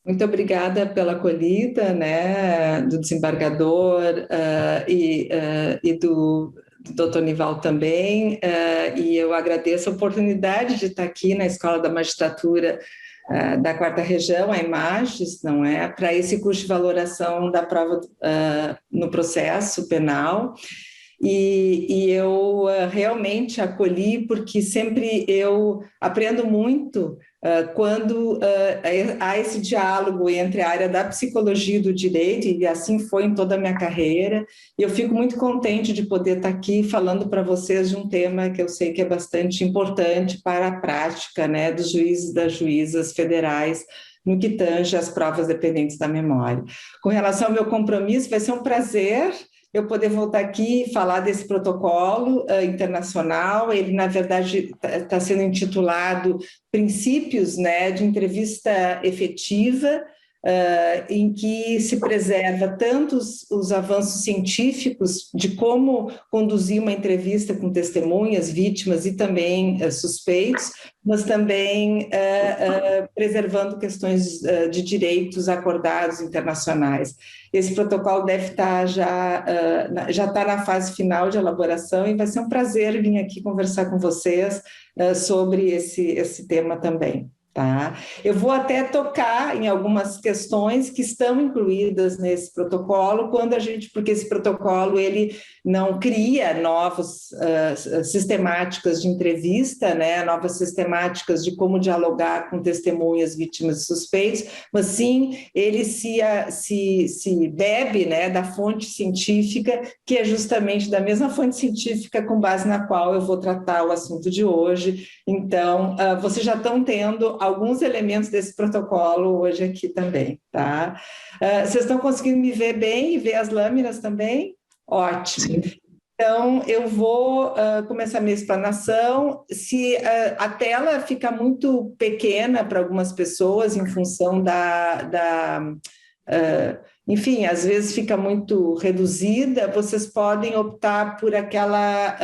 Muito obrigada pela acolhida, né, do desembargador e do Dr. Nival também, e eu agradeço a oportunidade de estar aqui na Escola da Magistratura da Quarta Região, a Images, não é, para esse curso de valoração da prova no processo penal. E eu realmente acolhi, porque sempre eu aprendo muito quando há esse diálogo entre a área da psicologia e do direito, e assim foi em toda a minha carreira, e eu fico muito contente de poder estar aqui falando para vocês de um tema que eu sei que é bastante importante para a prática, né, dos juízes e das juízas federais, no que tange às provas dependentes da memória. Com relação ao meu compromisso, vai ser um prazer eu poder voltar aqui e falar desse protocolo internacional. Ele, na verdade, está sendo intitulado Princípios, né, de Entrevista Efetiva, em que se preserva tanto os avanços científicos de como conduzir uma entrevista com testemunhas, vítimas e também suspeitos, mas também preservando questões de direitos acordados internacionais. Esse protocolo deve estar já está na fase final de elaboração, e vai ser um prazer vir aqui conversar com vocês sobre esse tema também. Tá? Eu vou até tocar em algumas questões que estão incluídas nesse protocolo, porque esse protocolo ele não cria novas sistemáticas de entrevista, né, novas sistemáticas de como dialogar com testemunhas, vítimas e suspeitos, mas sim ele se bebe, né, da fonte científica, que é justamente da mesma fonte científica com base na qual eu vou tratar o assunto de hoje. Então, vocês já estão tendo alguns elementos desse protocolo hoje aqui também, tá? Vocês estão conseguindo me ver bem e ver as lâminas também? Ótimo. Sim. Então, eu vou começar a minha explanação. Se a tela fica muito pequena para algumas pessoas, em função enfim, às vezes fica muito reduzida, vocês podem optar por aquela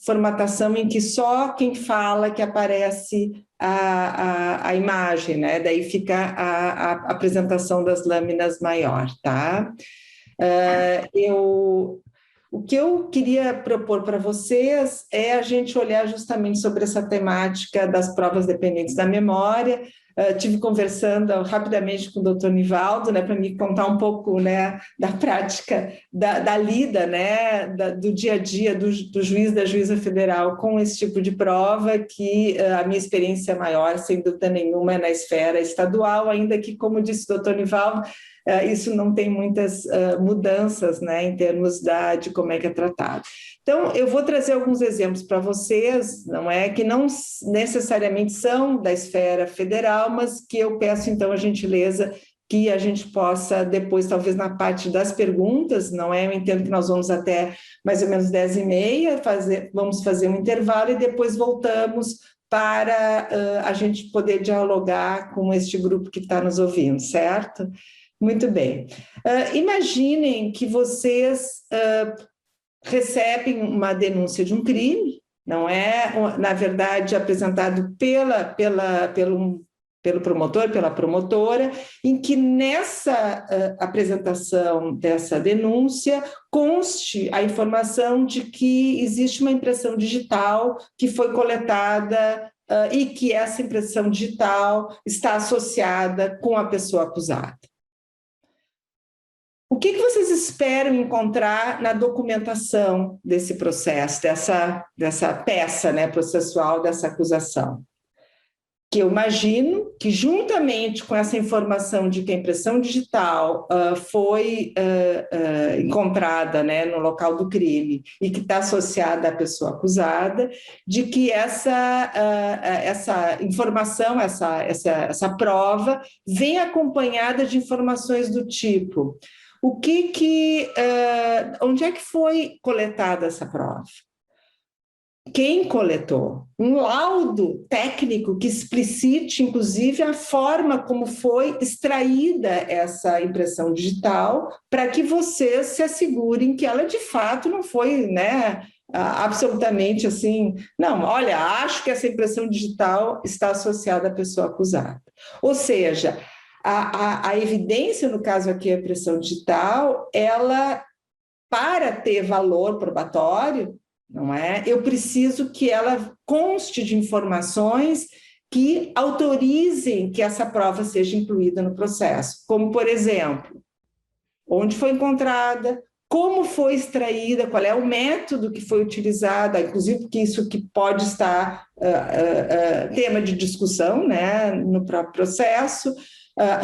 formatação em que só quem fala que aparece a imagem, né? Daí fica a apresentação das lâminas maior, tá? O que eu queria propor para vocês é a gente olhar justamente sobre essa temática das provas dependentes da memória. Tive conversando rapidamente com o doutor Nivaldo, né, para me contar um pouco, né, da prática, da lida, né, do dia a dia do juiz, da juíza federal com esse tipo de prova, que a minha experiência maior, sem dúvida nenhuma, é na esfera estadual, ainda que, como disse o doutor Nivaldo, isso não tem muitas mudanças, né, em termos de como é que é tratado. Então, eu vou trazer alguns exemplos para vocês, não é, que não necessariamente são da esfera federal, mas que eu peço, então, a gentileza que a gente possa depois, talvez na parte das perguntas, não é? Eu entendo que nós vamos até mais ou menos 10h30, vamos fazer um intervalo e depois voltamos para a gente poder dialogar com este grupo que está nos ouvindo, certo? Muito bem. Imaginem que vocês recebem uma denúncia de um crime, não é, na verdade, apresentado pelo promotor, pela promotora, em que nessa apresentação dessa denúncia conste a informação de que existe uma impressão digital que foi coletada e que essa impressão digital está associada com a pessoa acusada. O que vocês esperam encontrar na documentação desse processo, dessa peça, né, processual, dessa acusação? Que eu imagino que, juntamente com essa informação de que a impressão digital foi encontrada, né, no local do crime e que está associada à pessoa acusada, de que essa informação, essa prova, vem acompanhada de informações do tipo: onde é que foi coletada essa prova? Quem coletou? Um laudo técnico que explicite, inclusive, a forma como foi extraída essa impressão digital, para que vocês se assegurem que ela, de fato, não foi, né, absolutamente assim, não, olha, acho que essa impressão digital está associada à pessoa acusada. Ou seja, A evidência, no caso aqui, a impressão digital, ela, para ter valor probatório, não é? Eu preciso que ela conste de informações que autorizem que essa prova seja incluída no processo, como, por exemplo, onde foi encontrada, como foi extraída, qual é o método que foi utilizado, inclusive porque isso que pode estar tema de discussão, né, no próprio processo.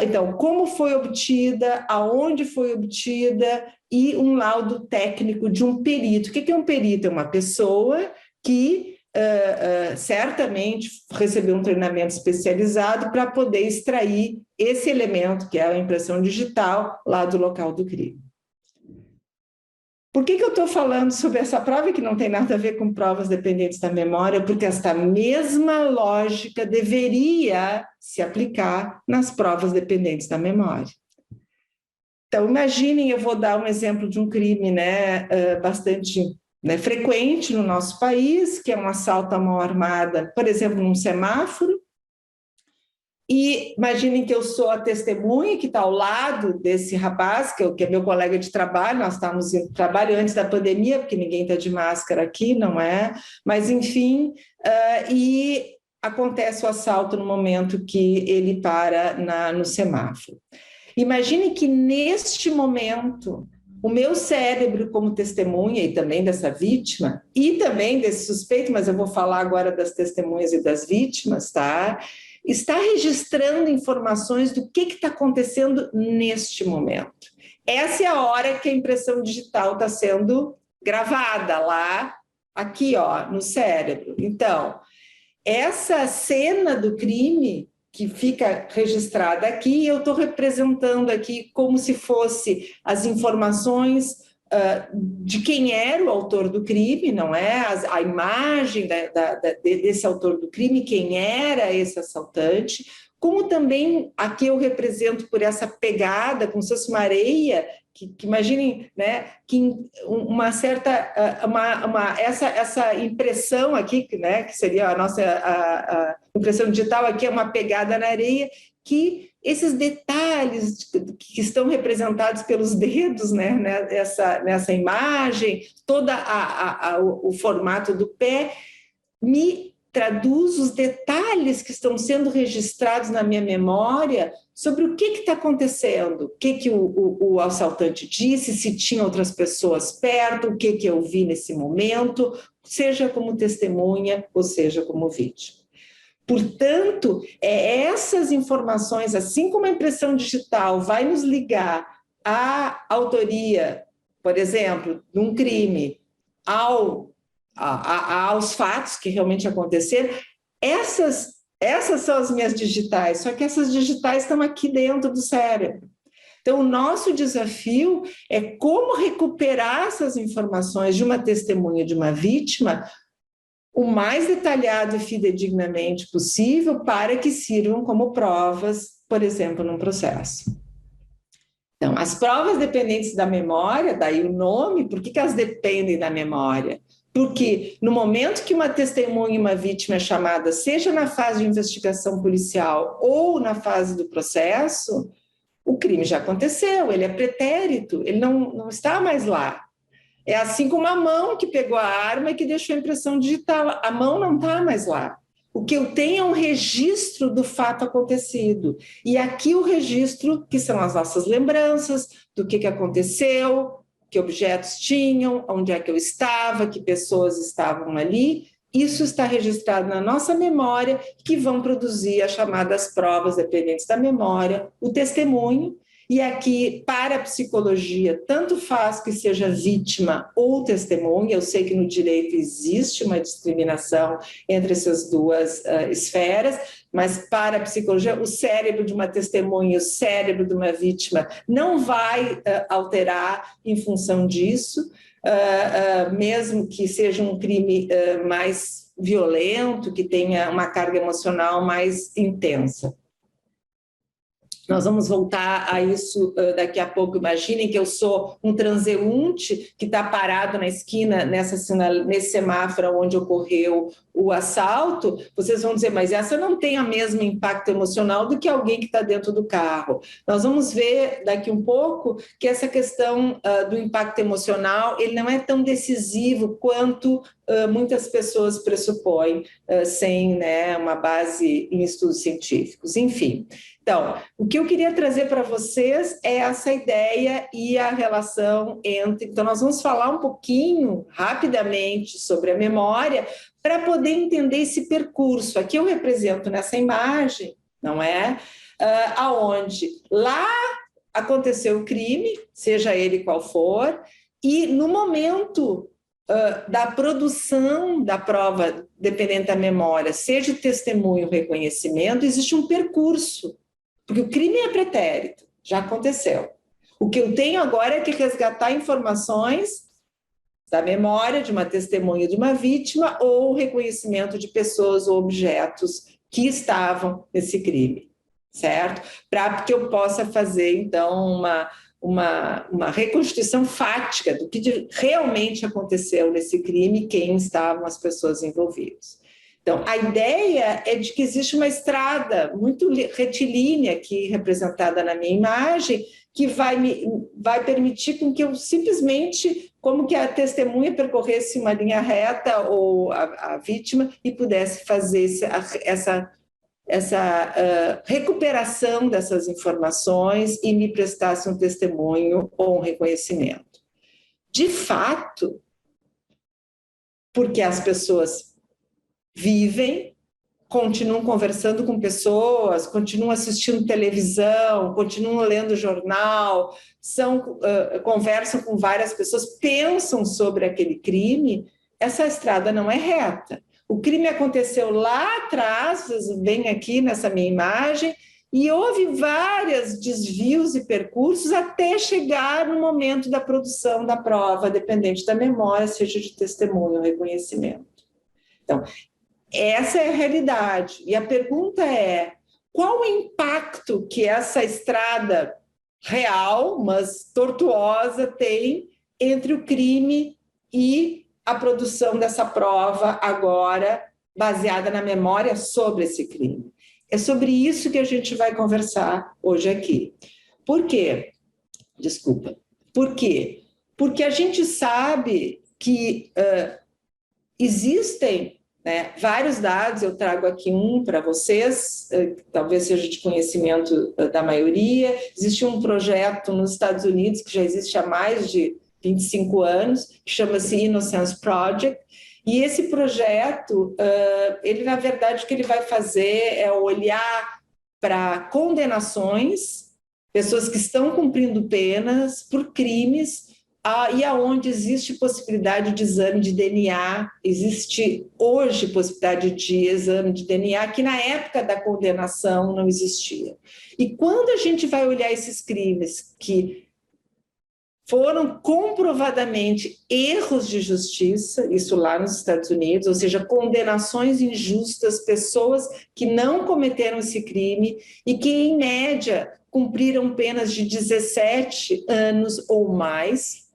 Então, como foi obtida, aonde foi obtida, e um laudo técnico de um perito. O que é um perito? É uma pessoa que certamente recebeu um treinamento especializado para poder extrair esse elemento, que é a impressão digital, lá do local do crime. Por que eu estou falando sobre essa prova que não tem nada a ver com provas dependentes da memória? Porque esta mesma lógica deveria se aplicar nas provas dependentes da memória. Então, imaginem, eu vou dar um exemplo de um crime, né, bastante, né, frequente no nosso país, que é um assalto à mão armada, por exemplo, num semáforo. E imaginem que eu sou a testemunha que está ao lado desse rapaz, que é meu colega de trabalho, nós estávamos em trabalho antes da pandemia, porque ninguém está de máscara aqui, não é? Mas, enfim, e acontece o assalto no momento que ele para no semáforo. Imagine que, neste momento, o meu cérebro como testemunha, e também dessa vítima, e também desse suspeito, mas eu vou falar agora das testemunhas e das vítimas, tá? Está registrando informações do que está acontecendo neste momento. Essa é a hora que a impressão digital está sendo gravada lá, aqui, ó, no cérebro. Então, essa cena do crime que fica registrada aqui, eu estou representando aqui como se fosse as informações de quem era o autor do crime, não é? A imagem desse autor do crime, quem era esse assaltante, como também aqui eu represento por essa pegada, como se fosse uma areia, que imaginem, né, que uma certa, essa impressão aqui, né, que seria a nossa a impressão digital aqui, é uma pegada na areia, que esses detalhes que estão representados pelos dedos, né, nessa imagem, todo o formato do pé, me traduz os detalhes que estão sendo registrados na minha memória sobre o que está acontecendo, o que o assaltante disse, se tinha outras pessoas perto, o que eu vi nesse momento, seja como testemunha ou seja como vítima. Portanto, essas informações, assim como a impressão digital vai nos ligar à autoria, por exemplo, de um crime, aos fatos que realmente aconteceram, essas são as minhas digitais, só que essas digitais estão aqui dentro do cérebro. Então, o nosso desafio é como recuperar essas informações de uma testemunha, de uma vítima, o mais detalhado e fidedignamente possível para que sirvam como provas, por exemplo, num processo. Então, as provas dependentes da memória, daí o nome, por que elas dependem da memória? Porque no momento que uma testemunha e uma vítima é chamada, seja na fase de investigação policial ou na fase do processo, o crime já aconteceu, ele é pretérito, ele não está mais lá. É assim como a mão que pegou a arma e que deixou a impressão digital. A mão não está mais lá. O que eu tenho é um registro do fato acontecido. E aqui o registro, que são as nossas lembranças, do que aconteceu, que objetos tinham, onde é que eu estava, que pessoas estavam ali. Isso está registrado na nossa memória, que vão produzir as chamadas provas dependentes da memória, o testemunho. E aqui, para a psicologia, tanto faz que seja vítima ou testemunha, eu sei que no direito existe uma discriminação entre essas duas esferas, mas para a psicologia, o cérebro de uma testemunha e o cérebro de uma vítima não vai alterar em função disso, mesmo que seja um crime mais violento, que tenha uma carga emocional mais intensa. Nós vamos voltar a isso daqui a pouco. Imaginem que eu sou um transeunte que está parado na esquina, nesse semáforo onde ocorreu o assalto. Vocês vão dizer, mas essa não tem o mesmo impacto emocional do que alguém que está dentro do carro. Nós vamos ver daqui um pouco que essa questão do impacto emocional ele não é tão decisivo quanto muitas pessoas pressupõem, sem, né, uma base em estudos científicos. Enfim. Então, o que eu queria trazer para vocês é essa ideia e a relação entre... Então, nós vamos falar um pouquinho, rapidamente, sobre a memória, para poder entender esse percurso. Aqui eu represento nessa imagem, não é? Aonde lá aconteceu o crime, seja ele qual for, e no momento da produção da prova, dependente da memória, seja o testemunho, o reconhecimento, existe um percurso. Porque o crime é pretérito, já aconteceu. O que eu tenho agora é que resgatar informações da memória de uma testemunha de uma vítima ou o reconhecimento de pessoas ou objetos que estavam nesse crime, certo? Para que eu possa fazer, então, uma reconstituição fática do que realmente aconteceu nesse crime e quem estavam as pessoas envolvidas. Então, a ideia é de que existe uma estrada muito retilínea aqui, representada na minha imagem, que vai permitir com que eu simplesmente, como que a testemunha percorresse uma linha reta ou a vítima e pudesse fazer essa recuperação dessas informações e me prestasse um testemunho ou um reconhecimento. De fato, porque as pessoas vivem, continuam conversando com pessoas, continuam assistindo televisão, continuam lendo jornal, conversam com várias pessoas, pensam sobre aquele crime, essa estrada não é reta. O crime aconteceu lá atrás, bem aqui nessa minha imagem, e houve vários desvios e percursos até chegar no momento da produção da prova, dependente da memória, seja de testemunho ou reconhecimento. Então, essa é a realidade. E a pergunta é, qual o impacto que essa estrada real, mas tortuosa, tem entre o crime e a produção dessa prova agora baseada na memória sobre esse crime? É sobre isso que a gente vai conversar hoje aqui. Por quê? Desculpa. Por quê? Porque a gente sabe que existem, né, vários dados, eu trago aqui um para vocês, talvez seja de conhecimento da maioria. Existe um projeto nos Estados Unidos, que já existe há mais de 25 anos, que chama-se Innocence Project, e esse projeto, ele, na verdade, o que ele vai fazer é olhar para condenações, pessoas que estão cumprindo penas por crimes, e aonde existe possibilidade de exame de DNA, existe hoje possibilidade de exame de DNA, que na época da condenação não existia. E quando a gente vai olhar esses crimes que foram comprovadamente erros de justiça, isso lá nos Estados Unidos, ou seja, condenações injustas, pessoas que não cometeram esse crime e que, em média, cumpriram penas de 17 anos ou mais.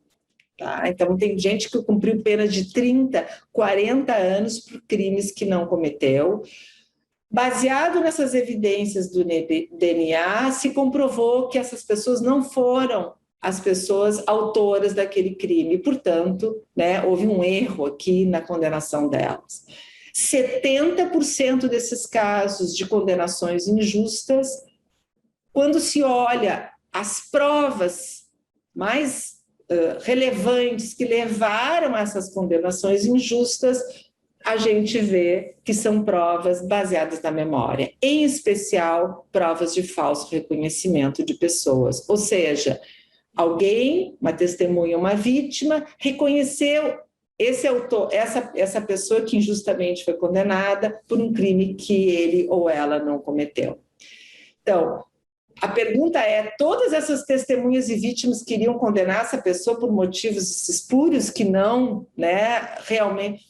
Tá? Então, tem gente que cumpriu penas de 30, 40 anos por crimes que não cometeu. Baseado nessas evidências do DNA, se comprovou que essas pessoas não foram as pessoas autoras daquele crime. Portanto, né, houve um erro aqui na condenação delas. 70% desses casos de condenações injustas, quando se olha as provas mais relevantes que levaram a essas condenações injustas, a gente vê que são provas baseadas na memória, em especial provas de falso reconhecimento de pessoas. Ou seja, alguém, uma testemunha, uma vítima, reconheceu esse autor, essa pessoa que injustamente foi condenada por um crime que ele ou ela não cometeu. Então, a pergunta é, todas essas testemunhas e vítimas queriam condenar essa pessoa por motivos espúrios que não, né, realmente?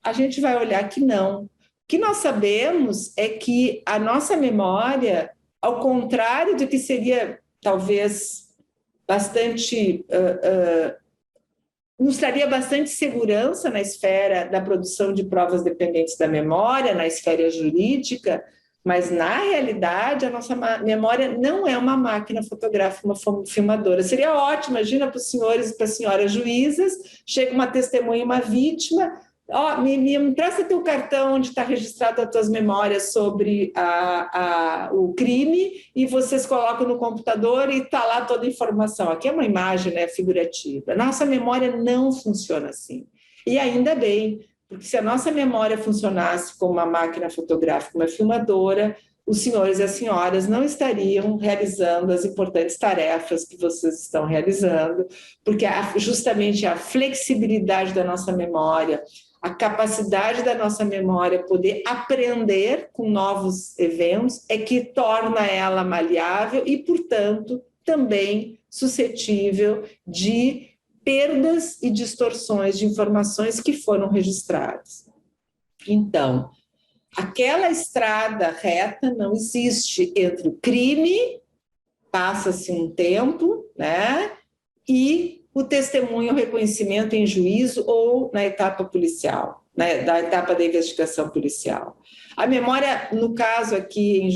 A gente vai olhar que não. O que nós sabemos é que a nossa memória, ao contrário do que seria, talvez, bastante... nos traria bastante segurança na esfera da produção de provas dependentes da memória, na esfera jurídica, mas, na realidade, a nossa memória não é uma máquina fotográfica, uma filmadora. Seria ótimo, imagina para os senhores e para as senhoras juízas, chega uma testemunha, uma vítima, me empresta teu cartão onde está registrado as tuas memórias sobre o crime e vocês colocam no computador e está lá toda a informação. Aqui é uma imagem, né, figurativa. Nossa memória não funciona assim. E ainda bem, porque se a nossa memória funcionasse como uma máquina fotográfica, uma filmadora, os senhores e as senhoras não estariam realizando as importantes tarefas que vocês estão realizando, porque justamente a flexibilidade da nossa memória, a capacidade da nossa memória poder aprender com novos eventos é que torna ela maleável e, portanto, também suscetível de perdas e distorções de informações que foram registradas. Então, aquela estrada reta não existe entre o crime, passa-se um tempo, né, e o testemunho, o reconhecimento em juízo ou na etapa policial, né, da etapa da investigação policial. A memória, no caso aqui,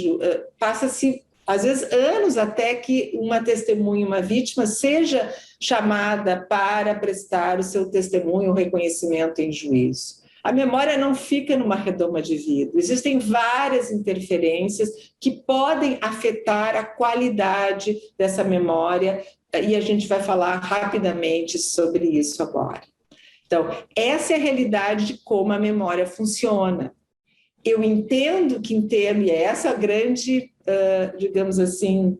passa-se, às vezes, anos até que uma testemunha, uma vítima, seja chamada para prestar o seu testemunho, o reconhecimento em juízo. A memória não fica numa redoma de vidro. Existem várias interferências que podem afetar a qualidade dessa memória, e a gente vai falar rapidamente sobre isso agora. Então, essa é a realidade de como a memória funciona. Eu entendo que, em termos, e é essa grande, digamos assim,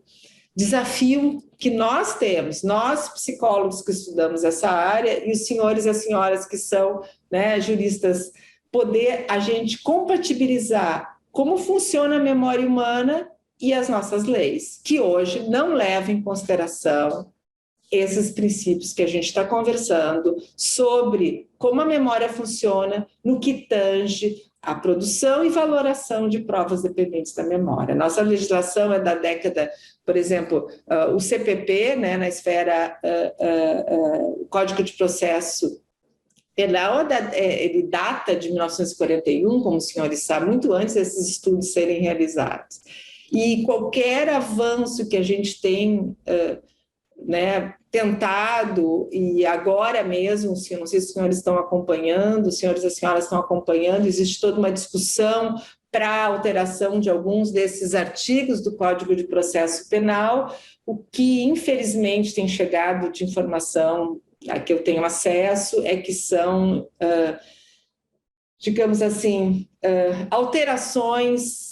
desafio que nós temos, nós psicólogos que estudamos essa área e os senhores e as senhoras que são, né, juristas, poder a gente compatibilizar como funciona a memória humana e as nossas leis, que hoje não levam em consideração esses princípios que a gente está conversando sobre como a memória funciona no que tange a produção e valoração de provas dependentes da memória. Nossa legislação é da década, por exemplo, o CPP, né, na esfera, o Código de Processo Penal, ele data de 1941, como os senhores sabem, muito antes desses estudos serem realizados. E qualquer avanço que a gente tem, né, tentado, e agora mesmo, não sei se os senhores estão acompanhando, os senhores e as senhoras estão acompanhando, existe toda uma discussão para a alteração de alguns desses artigos do Código de Processo Penal, o que, infelizmente, tem chegado de informação a que eu tenho acesso é que são, digamos assim, alterações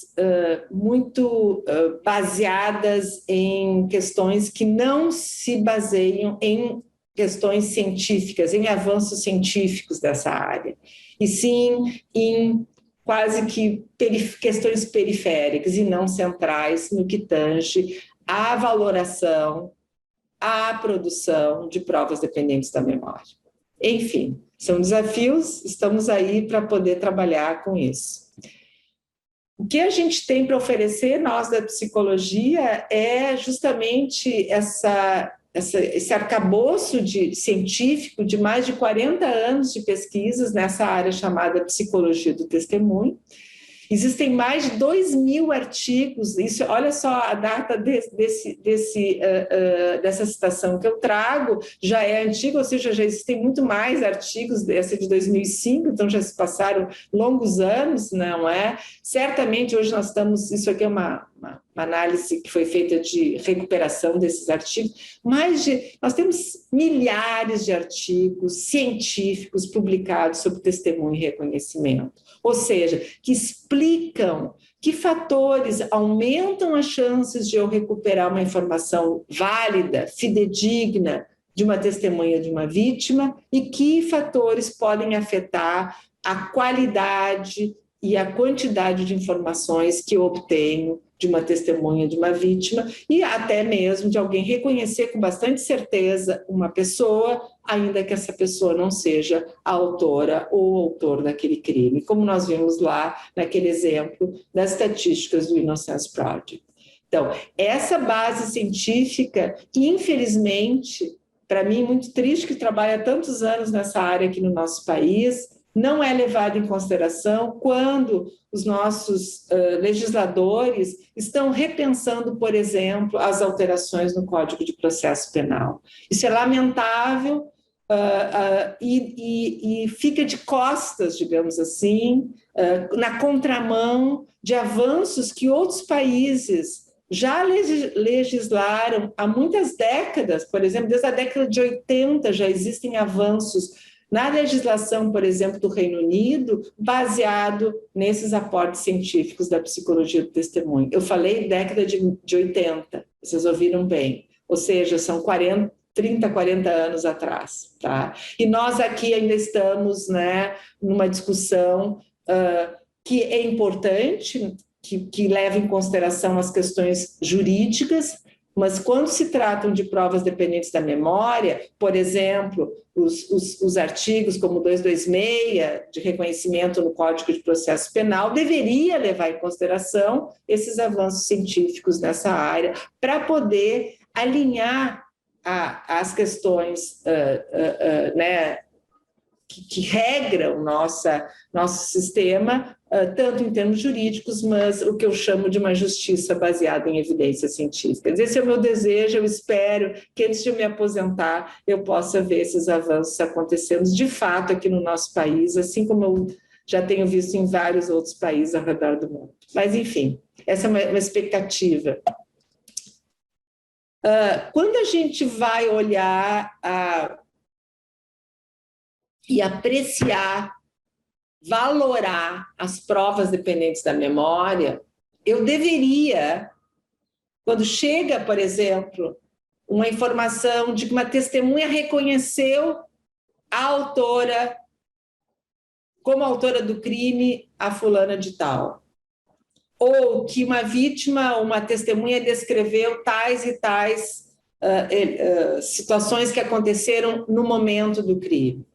muito baseadas em questões que não se baseiam em questões científicas, em avanços científicos dessa área, e sim em quase que questões periféricas e não centrais no que tange à valoração, à produção de provas dependentes da memória. Enfim, são desafios, estamos aí para poder trabalhar com isso. O que a gente tem para oferecer, nós da psicologia, é justamente esse arcabouço científico de mais de 40 anos de pesquisas nessa área chamada psicologia do testemunho. Existem mais de 2.000 artigos, isso, olha só a data dessa citação que eu trago, já é antiga, ou seja, já existem muito mais artigos, essa de 2005, então já se passaram longos anos, não é? Certamente hoje nós estamos, isso aqui é uma análise que foi feita de recuperação desses artigos, nós temos milhares de artigos científicos publicados sobre testemunho e reconhecimento, ou seja, que explicam que fatores aumentam as chances de eu recuperar uma informação válida, fidedigna, de uma testemunha de uma vítima e que fatores podem afetar a qualidade e a quantidade de informações que eu obtenho de uma testemunha de uma vítima e até mesmo de alguém reconhecer com bastante certeza uma pessoa, ainda que essa pessoa não seja a autora ou autor daquele crime, como nós vimos lá naquele exemplo das estatísticas do Innocence Project. Então, essa base científica, infelizmente, para mim, muito triste que trabalha há tantos anos nessa área aqui no nosso país, não é levado em consideração quando os nossos legisladores estão repensando, por exemplo, as alterações no Código de Processo Penal. Isso é lamentável e fica de costas, digamos assim, na contramão de avanços que outros países já legislaram há muitas décadas. Por exemplo, desde a década de 80 já existem avanços na legislação, por exemplo, do Reino Unido, baseado nesses aportes científicos da psicologia do testemunho. Eu falei década de 80, vocês ouviram bem, ou seja, são 30, 40 anos atrás. Tá? E nós aqui ainda estamos, né, numa discussão que é importante, que leva em consideração as questões jurídicas, mas quando se tratam de provas dependentes da memória, por exemplo, os artigos como 226, de reconhecimento no Código de Processo Penal, deveria levar em consideração esses avanços científicos nessa área, para poder alinhar as questões né, que regram o nosso sistema, tanto em termos jurídicos, mas o que eu chamo de uma justiça baseada em evidências científicas. Esse é o meu desejo, eu espero que antes de eu me aposentar eu possa ver esses avanços acontecendo de fato aqui no nosso país, assim como eu já tenho visto em vários outros países ao redor do mundo. Mas, enfim, essa é uma expectativa. Quando a gente vai olhar e apreciar, valorar as provas dependentes da memória, eu deveria, quando chega, por exemplo, uma informação de que uma testemunha reconheceu a autora, como autora do crime, a fulana de tal, ou que uma vítima, uma testemunha descreveu tais e tais situações que aconteceram no momento do crime.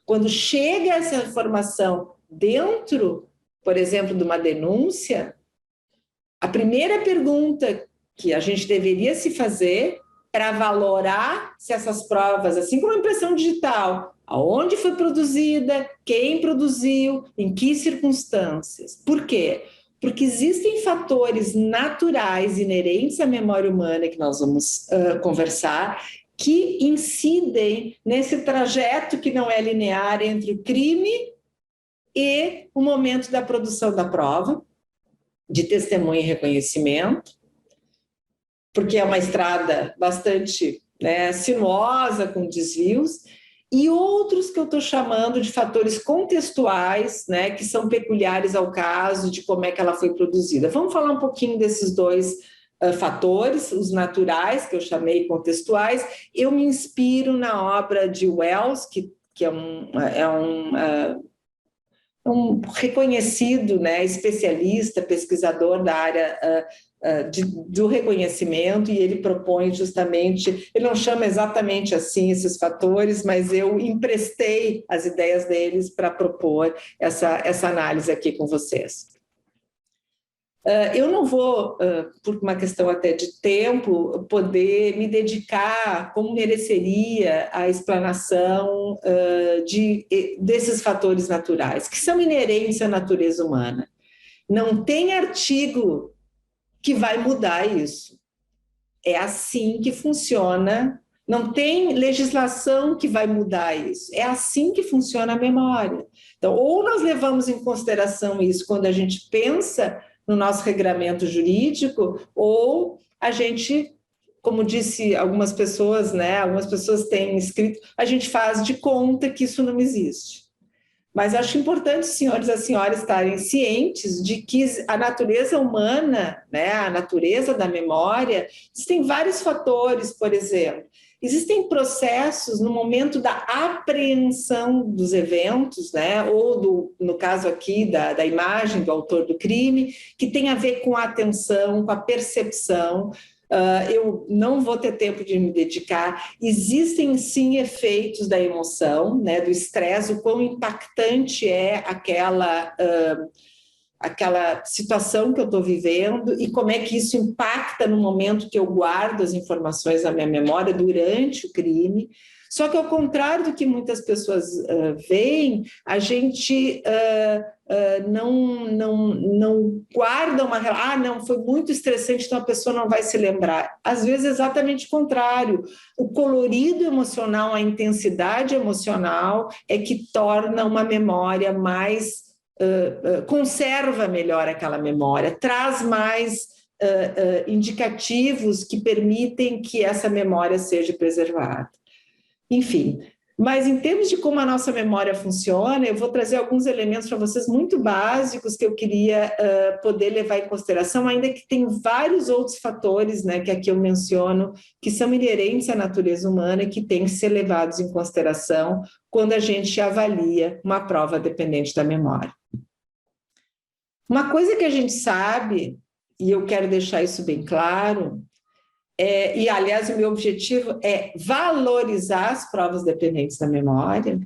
Quando chega essa informação dentro, por exemplo, de uma denúncia, a primeira pergunta que a gente deveria se fazer para valorar se essas provas, assim como a impressão digital, aonde foi produzida, quem produziu, em que circunstâncias. Por quê? Porque existem fatores naturais inerentes à memória humana, que nós vamos conversar, que incidem nesse trajeto que não é linear entre o crime e o momento da produção da prova, de testemunha e reconhecimento, porque é uma estrada bastante, né, sinuosa, com desvios, e outros que eu estou chamando de fatores contextuais, né, que são peculiares ao caso, de como é que ela foi produzida. Vamos falar um pouquinho desses dois fatores, os naturais, que eu chamei contextuais. Eu me inspiro na obra de Wells, que é um reconhecido, né, especialista, pesquisador da área do reconhecimento, e ele propõe justamente, ele não chama exatamente assim esses fatores, mas eu emprestei as ideias deles para propor essa análise aqui com vocês. Eu não vou, por uma questão até de tempo, poder me dedicar como mereceria à explanação desses fatores naturais, que são inerentes à natureza humana. Não tem artigo que vai mudar isso. É assim que funciona, não tem legislação que vai mudar isso. É assim que funciona a memória. Então, ou nós levamos em consideração isso quando a gente pensa no nosso regramento jurídico, ou a gente, como disse algumas pessoas, né, algumas pessoas têm escrito, a gente faz de conta que isso não existe. Mas acho importante os senhores e as senhoras estarem cientes de que a natureza humana, né, a natureza da memória, existem vários fatores, por exemplo. Existem processos no momento da apreensão dos eventos, né, ou no caso aqui da imagem do autor do crime, que tem a ver com a atenção, com a percepção. Eu não vou ter tempo de me dedicar. Existem sim efeitos da emoção, né, do estresse, o quão impactante é aquela situação que eu estou vivendo e como é que isso impacta no momento que eu guardo as informações na minha memória durante o crime. Só que, ao contrário do que muitas pessoas veem, a gente não guarda uma... Ah, não, foi muito estressante, então a pessoa não vai se lembrar. Às vezes, exatamente o contrário. O colorido emocional, a intensidade emocional é que torna uma memória mais... conserva melhor aquela memória, traz mais indicativos que permitem que essa memória seja preservada. Enfim, mas em termos de como a nossa memória funciona, eu vou trazer alguns elementos para vocês muito básicos que eu queria poder levar em consideração, ainda que tem vários outros fatores, né, que aqui eu menciono, que são inerentes à natureza humana e que têm que ser levados em consideração quando a gente avalia uma prova dependente da memória. Uma coisa que a gente sabe, e eu quero deixar isso bem claro, e, aliás, o meu objetivo é valorizar as provas dependentes da memória.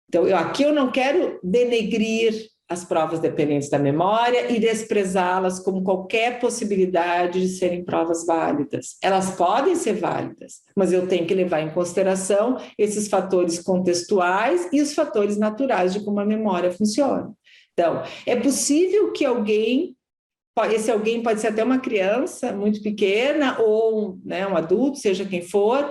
Então, aqui eu não quero denegrir as provas dependentes da memória e desprezá-las como qualquer possibilidade de serem provas válidas. Elas podem ser válidas, mas eu tenho que levar em consideração esses fatores contextuais e os fatores naturais de como a memória funciona. Então, é possível que alguém... Esse alguém pode ser até uma criança muito pequena ou, né, um adulto, seja quem for,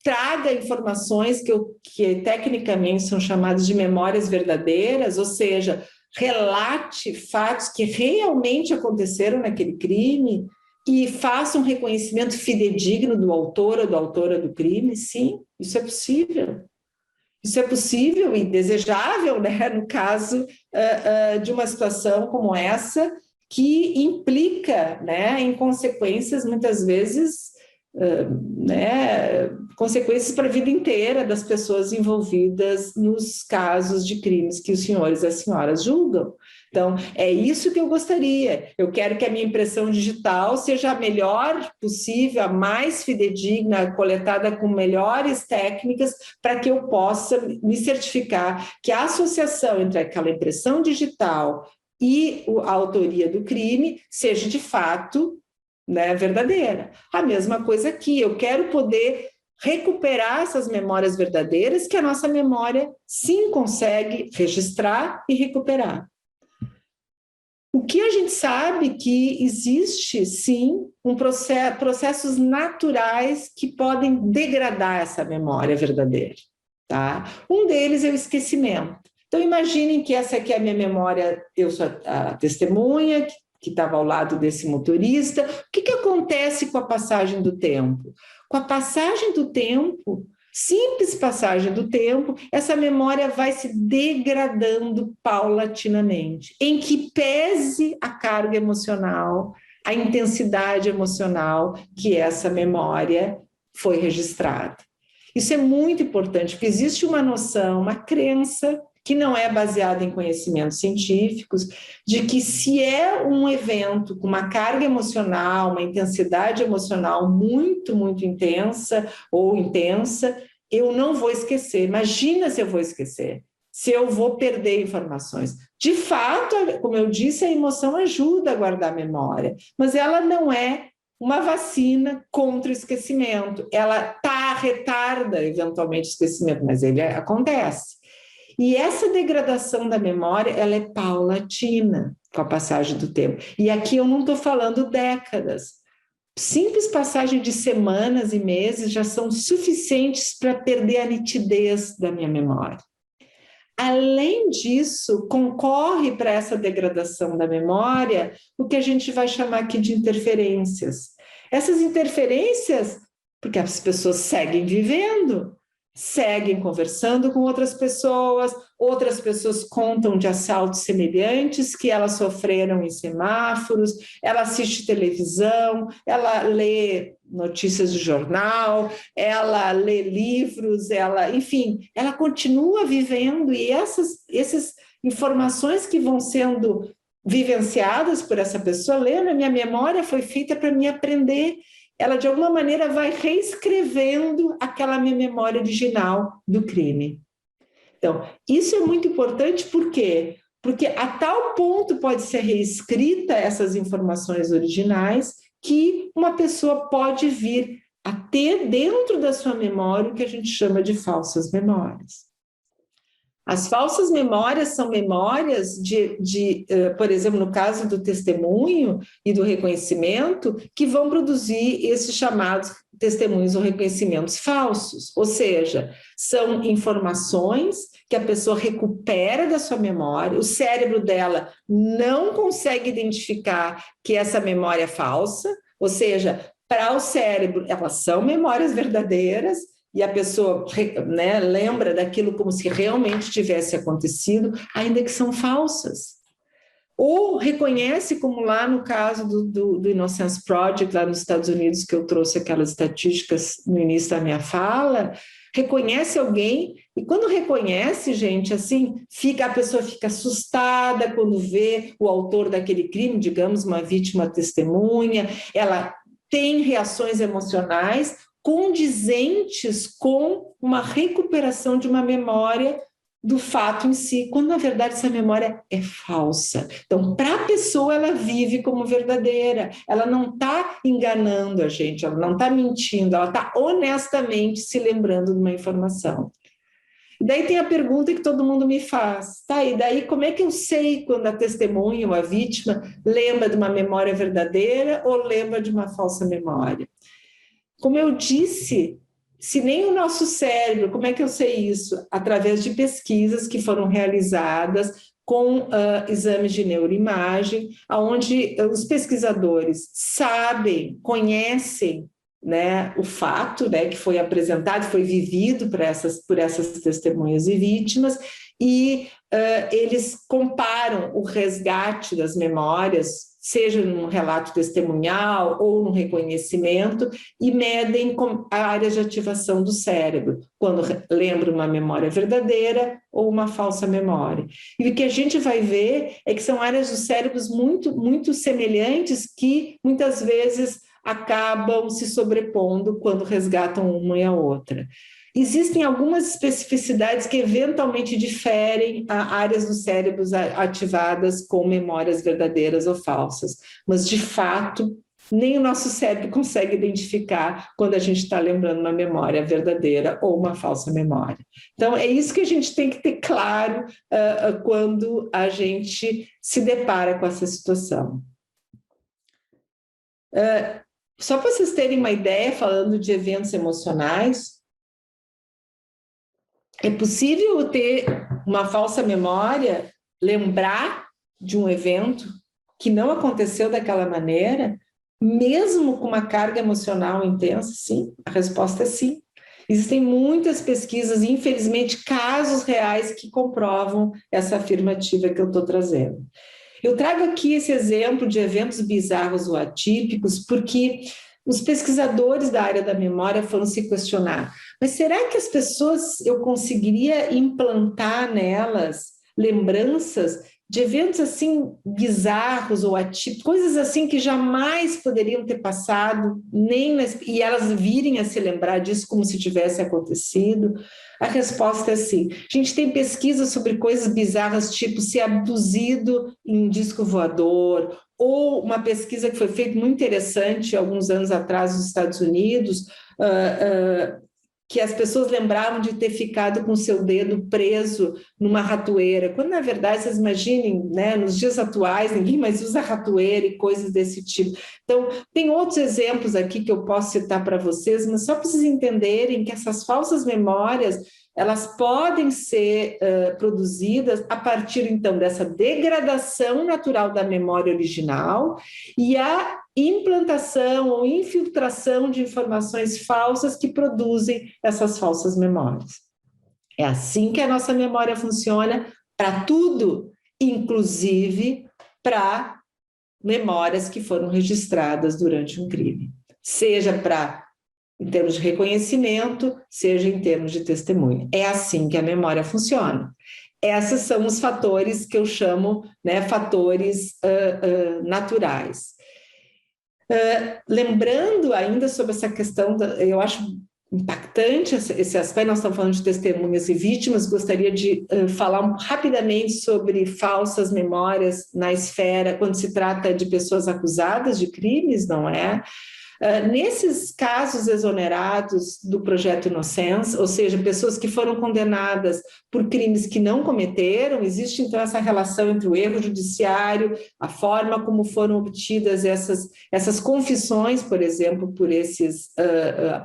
traga informações que tecnicamente são chamadas de memórias verdadeiras, ou seja, relate fatos que realmente aconteceram naquele crime e faça um reconhecimento fidedigno do autor ou da autora do crime. Sim, isso é possível. Isso é possível e desejável, né, no caso de uma situação como essa, que implica, né, em consequências, muitas vezes, né, consequências para a vida inteira das pessoas envolvidas nos casos de crimes que os senhores e as senhoras julgam. Então, é isso que eu gostaria. Eu quero que a minha impressão digital seja a melhor possível, a mais fidedigna, coletada com melhores técnicas, para que eu possa me certificar que a associação entre aquela impressão digital e a autoria do crime seja de fato, né, verdadeira. A mesma coisa aqui, eu quero poder recuperar essas memórias verdadeiras que a nossa memória sim consegue registrar e recuperar. O que a gente sabe que existe, sim, processos naturais que podem degradar essa memória verdadeira. Tá? Um deles é o esquecimento. Então, imaginem que essa aqui é a minha memória, eu sou a testemunha que estava ao lado desse motorista. O que acontece com a passagem do tempo? Com a passagem do tempo, simples passagem do tempo, essa memória vai se degradando paulatinamente, em que pese a carga emocional, a intensidade emocional que essa memória foi registrada. Isso é muito importante, porque existe uma noção, uma crença que não é baseada em conhecimentos científicos, de que se é um evento com uma carga emocional, uma intensidade emocional muito, muito intensa ou intensa, eu não vou esquecer. Imagina se eu vou esquecer, se eu vou perder informações. De fato, como eu disse, a emoção ajuda a guardar a memória, mas ela não é uma vacina contra o esquecimento. Ela retarda eventualmente o esquecimento, mas ele acontece. E essa degradação da memória, ela é paulatina com a passagem do tempo. E aqui eu não estou falando décadas. Simples passagem de semanas e meses já são suficientes para perder a nitidez da minha memória. Além disso, concorre para essa degradação da memória o que a gente vai chamar aqui de interferências. Essas interferências, porque as pessoas seguem vivendo, seguem conversando com outras pessoas contam de assaltos semelhantes que elas sofreram em semáforos, ela assiste televisão, ela lê notícias de jornal, ela lê livros, enfim, ela continua vivendo e essas informações que vão sendo vivenciadas por essa pessoa, lembra, minha memória foi feita para me aprender. Ela, de alguma maneira, vai reescrevendo aquela minha memória original do crime. Então, isso é muito importante, por quê? porque a tal ponto pode ser reescrita essas informações originais que uma pessoa pode vir a ter dentro da sua memória o que a gente chama de falsas memórias. As falsas memórias são memórias por exemplo, no caso do testemunho e do reconhecimento, que vão produzir esses chamados testemunhos ou reconhecimentos falsos, ou seja, são informações que a pessoa recupera da sua memória, o cérebro dela não consegue identificar que essa memória é falsa, ou seja, para o cérebro, elas são memórias verdadeiras, e a pessoa, né, lembra daquilo como se realmente tivesse acontecido, ainda que são falsas. Ou reconhece, como lá no caso do Innocence Project, lá nos Estados Unidos, que eu trouxe aquelas estatísticas no início da minha fala, reconhece alguém, e quando reconhece, gente, assim, a pessoa fica assustada quando vê o autor daquele crime, digamos, uma vítima testemunha, ela tem reações emocionais condizentes com uma recuperação de uma memória do fato em si, quando na verdade essa memória é falsa. Então, para a pessoa, ela vive como verdadeira, ela não está enganando a gente, ela não está mentindo, ela está honestamente se lembrando de uma informação. E daí tem a pergunta que todo mundo me faz, tá? E daí como é que eu sei quando a testemunha ou a vítima lembra de uma memória verdadeira ou lembra de uma falsa memória? Como eu disse, se nem o nosso cérebro, como é que eu sei isso? Através de pesquisas que foram realizadas com exames de neuroimagem, onde os pesquisadores sabem, conhecem, né, o fato, né, que foi apresentado, foi vivido por essas testemunhas e vítimas, e eles comparam o resgate das memórias, seja num relato testemunhal ou num reconhecimento, e medem a área de ativação do cérebro, quando lembra uma memória verdadeira ou uma falsa memória. E o que a gente vai ver é que são áreas dos cérebros muito, muito semelhantes que muitas vezes acabam se sobrepondo quando resgatam uma e a outra. Existem algumas especificidades que eventualmente diferem a áreas dos cérebros ativadas com memórias verdadeiras ou falsas, mas de fato nem o nosso cérebro consegue identificar quando a gente está lembrando uma memória verdadeira ou uma falsa memória. Então é isso que a gente tem que ter claro quando a gente se depara com essa situação. Só para vocês terem uma ideia, falando de eventos emocionais, é possível ter uma falsa memória, lembrar de um evento que não aconteceu daquela maneira, mesmo com uma carga emocional intensa? Sim, a resposta é sim. Existem muitas pesquisas, infelizmente, casos reais que comprovam essa afirmativa que eu estou trazendo. Eu trago aqui esse exemplo de eventos bizarros ou atípicos porque os pesquisadores da área da memória foram se questionar, mas será que as pessoas, eu conseguiria implantar nelas lembranças de eventos assim bizarros ou atípicos, coisas assim que jamais poderiam ter passado, e elas virem a se lembrar disso como se tivesse acontecido? A resposta é sim. A gente tem pesquisas sobre coisas bizarras, tipo ser abduzido em disco voador, ou uma pesquisa que foi feita muito interessante alguns anos atrás nos Estados Unidos, que as pessoas lembravam de ter ficado com seu dedo preso numa ratoeira, quando na verdade, vocês imaginem, né, nos dias atuais ninguém mais usa ratoeira e coisas desse tipo. Então, tem outros exemplos aqui que eu posso citar para vocês, mas só para vocês entenderem que essas falsas memórias, elas podem ser produzidas a partir, então, dessa degradação natural da memória original e a implantação ou infiltração de informações falsas que produzem essas falsas memórias. É assim que a nossa memória funciona para tudo, inclusive para memórias que foram registradas durante um crime, seja em termos de reconhecimento, seja em termos de testemunha. É assim que a memória funciona. Esses são os fatores que eu chamo, né, fatores naturais. Lembrando ainda sobre essa questão, eu acho impactante esse aspecto. Nós estamos falando de testemunhas e vítimas, gostaria de falar rapidamente sobre falsas memórias na esfera, quando se trata de pessoas acusadas de crimes, não é? Nesses casos exonerados do Projeto Inocência, ou seja, pessoas que foram condenadas por crimes que não cometeram, existe então essa relação entre o erro judiciário, a forma como foram obtidas essas confissões, por exemplo, por esses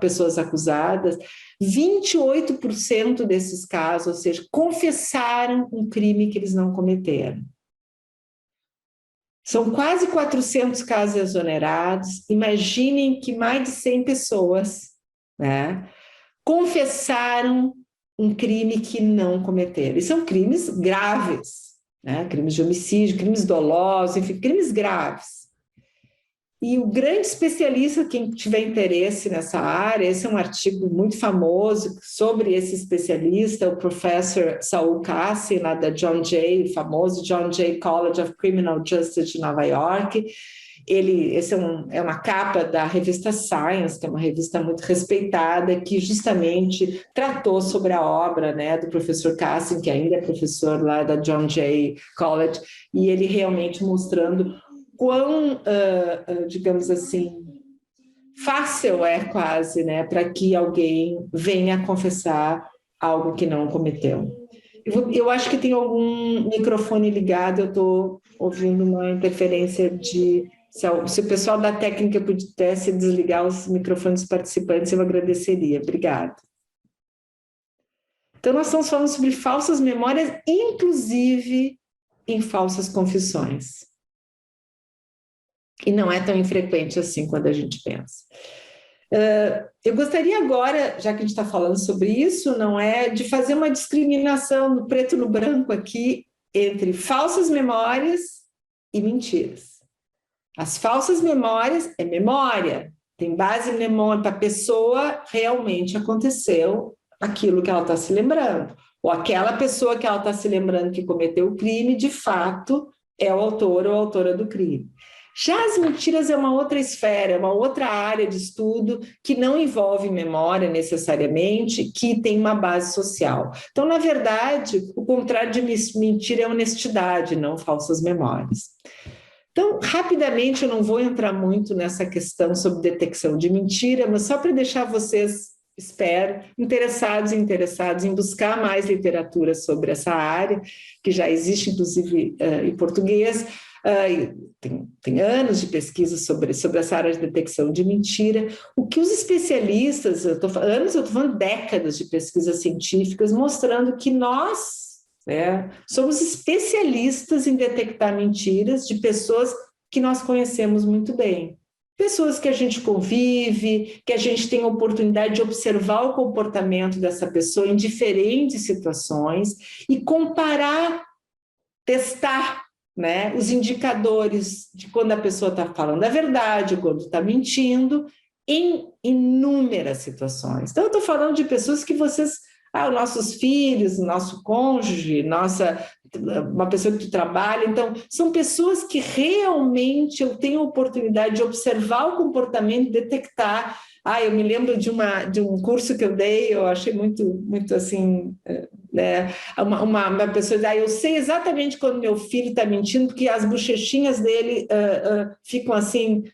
pessoas acusadas. 28% desses casos, ou seja, confessaram um crime que eles não cometeram. São quase 400 casos exonerados. Imaginem que mais de 100 pessoas, né, confessaram um crime que não cometeram. E são crimes graves, né, crimes de homicídio, crimes dolosos, enfim, crimes graves. E o grande especialista, quem tiver interesse nessa área, esse é um artigo muito famoso sobre esse especialista, o professor Saul Kassin, lá da John Jay, o famoso John Jay College of Criminal Justice de Nova York. Esse é uma capa da revista Science, que é uma revista muito respeitada, que justamente tratou sobre a obra, né, do professor Kassin, que ainda é professor lá da John Jay College, e ele realmente mostrando quão, digamos assim, fácil é quase, né, para que alguém venha confessar algo que não cometeu. Eu acho que tem algum microfone ligado, eu estou ouvindo uma interferência de... Se o pessoal da técnica pudesse desligar os microfones dos participantes, eu agradeceria. Obrigada. Então, nós estamos falando sobre falsas memórias, inclusive em falsas confissões. E não é tão infrequente assim quando a gente pensa. Eu gostaria agora, já que a gente está falando sobre isso, não é, de fazer uma discriminação no preto e no branco aqui entre falsas memórias e mentiras. As falsas memórias é memória, tem base em memória para a pessoa realmente aconteceu aquilo que ela está se lembrando, ou aquela pessoa que ela está se lembrando que cometeu o crime, de fato, é o autor ou a autora do crime. Já as mentiras é uma outra esfera, é uma outra área de estudo que não envolve memória necessariamente, que tem uma base social. Então, na verdade, o contrário de mentira é honestidade, não falsas memórias. Então, rapidamente, eu não vou entrar muito nessa questão sobre detecção de mentira, mas só para deixar vocês, espero, interessados e interessados em buscar mais literatura sobre essa área, que já existe, inclusive, em português. Tem anos de pesquisa sobre essa área de detecção de mentira. O que os especialistas, eu estou falando décadas de pesquisas científicas, mostrando que nós, né, somos especialistas em detectar mentiras de pessoas que nós conhecemos muito bem. Pessoas que a gente convive, que a gente tem a oportunidade de observar o comportamento dessa pessoa em diferentes situações e comparar, testar, né, os indicadores de quando a pessoa está falando a verdade, quando está mentindo, em inúmeras situações. Então, eu estou falando de pessoas que vocês, nossos filhos, nosso cônjuge, uma pessoa que trabalha, então, são pessoas que realmente eu tenho a oportunidade de observar o comportamento, detectar. Eu me lembro de um curso que eu dei, eu achei muito assim, né? Uma pessoa diz, eu sei exatamente quando meu filho está mentindo, porque as bochechinhas dele ficam assim,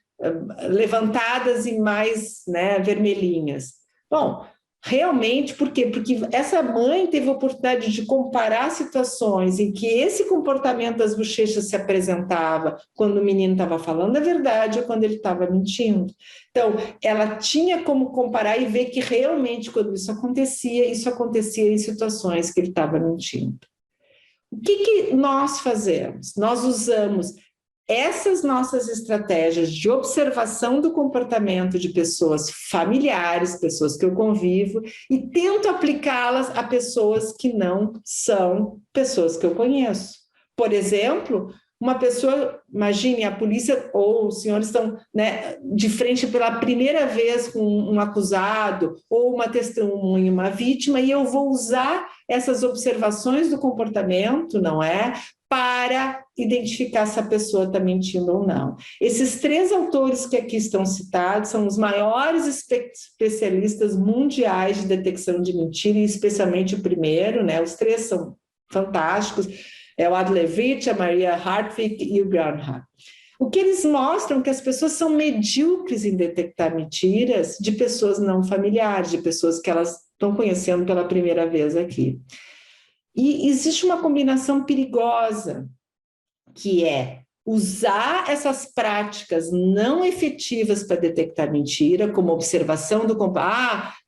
levantadas e mais, né, vermelhinhas. Bom, realmente, por quê? Porque essa mãe teve a oportunidade de comparar situações em que esse comportamento das bochechas se apresentava quando o menino estava falando a verdade ou quando ele estava mentindo. Então, ela tinha como comparar e ver que realmente, quando isso acontecia em situações que ele estava mentindo. O que nós fazemos? Nós usamos essas nossas estratégias de observação do comportamento de pessoas familiares, pessoas que eu convivo, e tento aplicá-las a pessoas que não são pessoas que eu conheço. Por exemplo, uma pessoa, imagine, a polícia ou os senhores estão, né, de frente pela primeira vez com um acusado ou uma testemunha, uma vítima, e eu vou usar essas observações do comportamento, não é? Para identificar se a pessoa está mentindo ou não. Esses 3 autores que aqui estão citados são os maiores especialistas mundiais de detecção de mentira, e especialmente o primeiro, né? Os 3 são fantásticos, é o Adlevich, a Maria Hartwig e o Bernhard. O que eles mostram é que as pessoas são medíocres em detectar mentiras de pessoas não familiares, de pessoas que elas estão conhecendo pela primeira vez aqui. E existe uma combinação perigosa, que é usar essas práticas não efetivas para detectar mentira, como observação do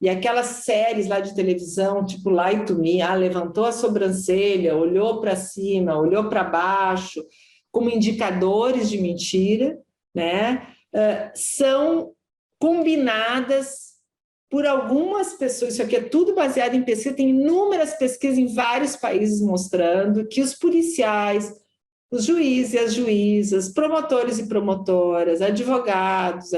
e aquelas séries lá de televisão, tipo Lie to Me, levantou a sobrancelha, olhou para cima, olhou para baixo, como indicadores de mentira, né? São combinadas por algumas pessoas, isso aqui é tudo baseado em pesquisa, tem inúmeras pesquisas em vários países mostrando que os policiais, os juízes e as juízas, promotores e promotoras, advogados,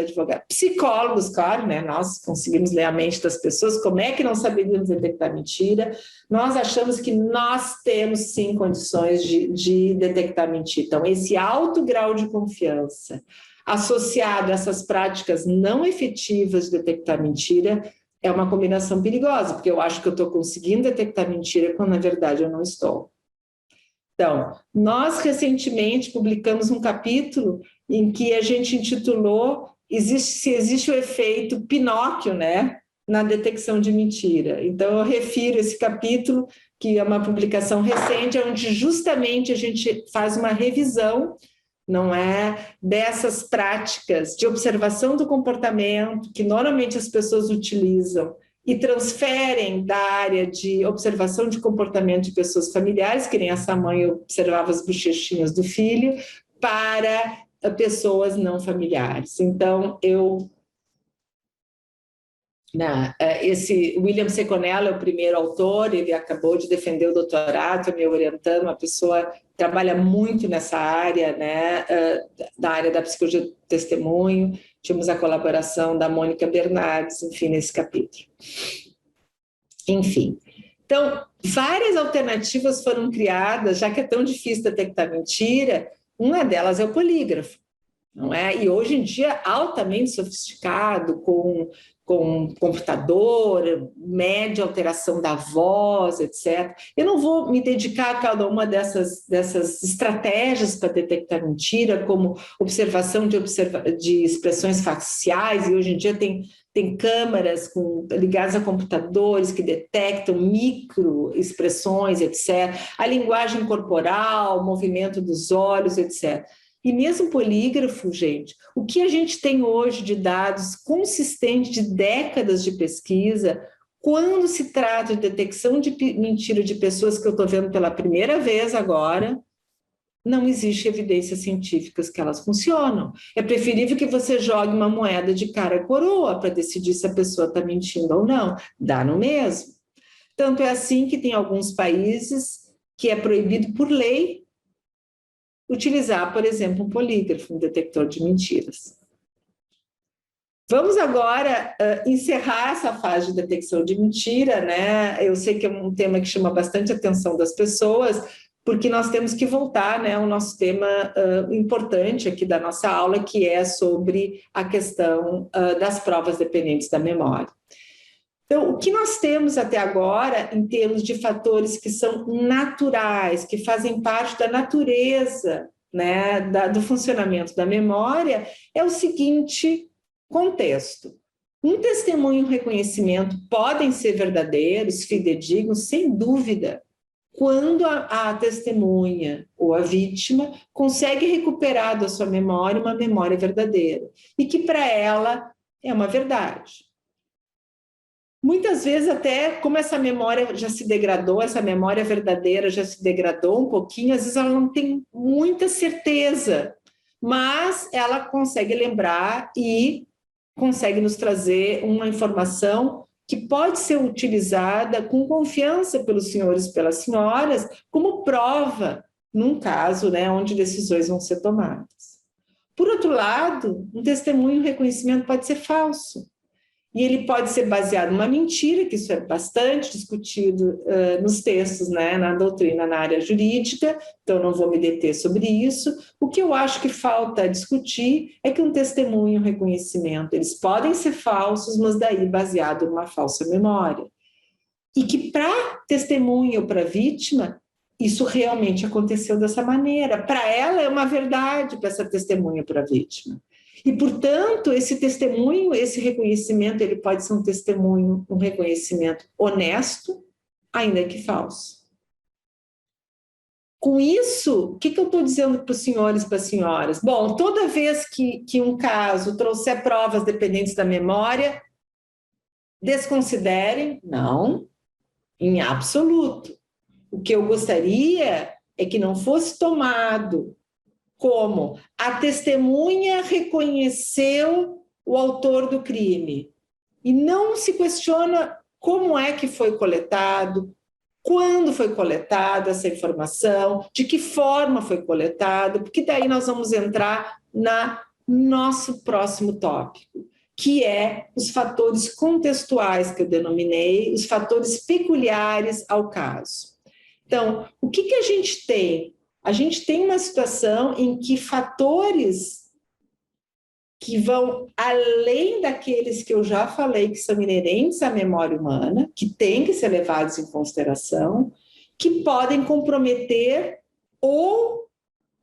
psicólogos, claro, né? Nós conseguimos ler a mente das pessoas, como é que não saberíamos detectar mentira? Nós achamos que nós temos, sim, condições de detectar mentira. Então, esse alto grau de confiança associado a essas práticas não efetivas de detectar mentira é uma combinação perigosa, porque eu acho que eu estou conseguindo detectar mentira quando, na verdade, eu não estou. Então, nós recentemente publicamos um capítulo em que a gente intitulou se existe o efeito Pinóquio, né, na detecção de mentira. Então, eu refiro esse capítulo, que é uma publicação recente, onde justamente a gente faz uma revisão, não é, dessas práticas de observação do comportamento que normalmente as pessoas utilizam e transferem da área de observação de comportamento de pessoas familiares, que nem essa mãe observava as bochechinhas do filho, para pessoas não familiares. Então, esse William Seconello é o primeiro autor, ele acabou de defender o doutorado, me orientando, uma pessoa que trabalha muito nessa área, né, da área da psicologia do testemunho. Tínhamos a colaboração da Mônica Bernardes, enfim, nesse capítulo. Enfim, então, várias alternativas foram criadas, já que é tão difícil detectar mentira, uma delas é o polígrafo, não é? E hoje em dia altamente sofisticado, com computador, mede a alteração da voz, etc. Eu não vou me dedicar a cada uma dessas estratégias para detectar mentira, como observação de expressões faciais, e hoje em dia tem câmeras ligadas a computadores que detectam microexpressões, etc. A linguagem corporal, o movimento dos olhos, etc. E mesmo polígrafo, gente, o que a gente tem hoje de dados consistentes de décadas de pesquisa, quando se trata de detecção de mentira de pessoas que eu estou vendo pela primeira vez agora, não existe evidências científicas que elas funcionam. É preferível que você jogue uma moeda de cara e coroa para decidir se a pessoa está mentindo ou não. Dá no mesmo. Tanto é assim que tem alguns países que é proibido por lei utilizar, por exemplo, um polígrafo, um detector de mentiras. Vamos agora encerrar essa fase de detecção de mentira, né? Eu sei que é um tema que chama bastante a atenção das pessoas, porque nós temos que voltar, né, ao nosso tema importante aqui da nossa aula, que é sobre a questão das provas dependentes da memória. Então, o que nós temos até agora, em termos de fatores que são naturais, que fazem parte da natureza, né, do funcionamento da memória, é o seguinte contexto. Um testemunho e um reconhecimento podem ser verdadeiros, fidedignos, sem dúvida, quando a testemunha ou a vítima consegue recuperar da sua memória uma memória verdadeira, e que para ela é uma verdade. Muitas vezes até, como essa memória já se degradou, essa memória verdadeira já se degradou um pouquinho, às vezes ela não tem muita certeza, mas ela consegue lembrar e consegue nos trazer uma informação que pode ser utilizada com confiança pelos senhores e pelas senhoras como prova num caso, né, onde decisões vão ser tomadas. Por outro lado, um testemunho, um reconhecimento pode ser falso. E ele pode ser baseado numa mentira, que isso é bastante discutido nos textos, né, na doutrina, na área jurídica, então não vou me deter sobre isso. O que eu acho que falta discutir é que um testemunho, um reconhecimento, eles podem ser falsos, mas daí baseado numa falsa memória. E que para testemunha ou para vítima, isso realmente aconteceu dessa maneira. Para ela é uma verdade, para essa testemunha, para a vítima. E, portanto, esse testemunho, esse reconhecimento, ele pode ser um testemunho, um reconhecimento honesto, ainda que falso. Com isso, o que eu estou dizendo para os senhores e para as senhoras? Bom, toda vez que um caso trouxer provas dependentes da memória, desconsiderem, não, em absoluto. O que eu gostaria é que não fosse tomado como a testemunha reconheceu o autor do crime e não se questiona como é que foi coletado, quando foi coletada essa informação, de que forma foi coletado, porque daí nós vamos entrar no nosso próximo tópico, que é os fatores contextuais que eu denominei, os fatores peculiares ao caso. Então, o que a gente tem? A gente tem uma situação em que fatores que vão além daqueles que eu já falei que são inerentes à memória humana, que têm que ser levados em consideração, que podem comprometer ou,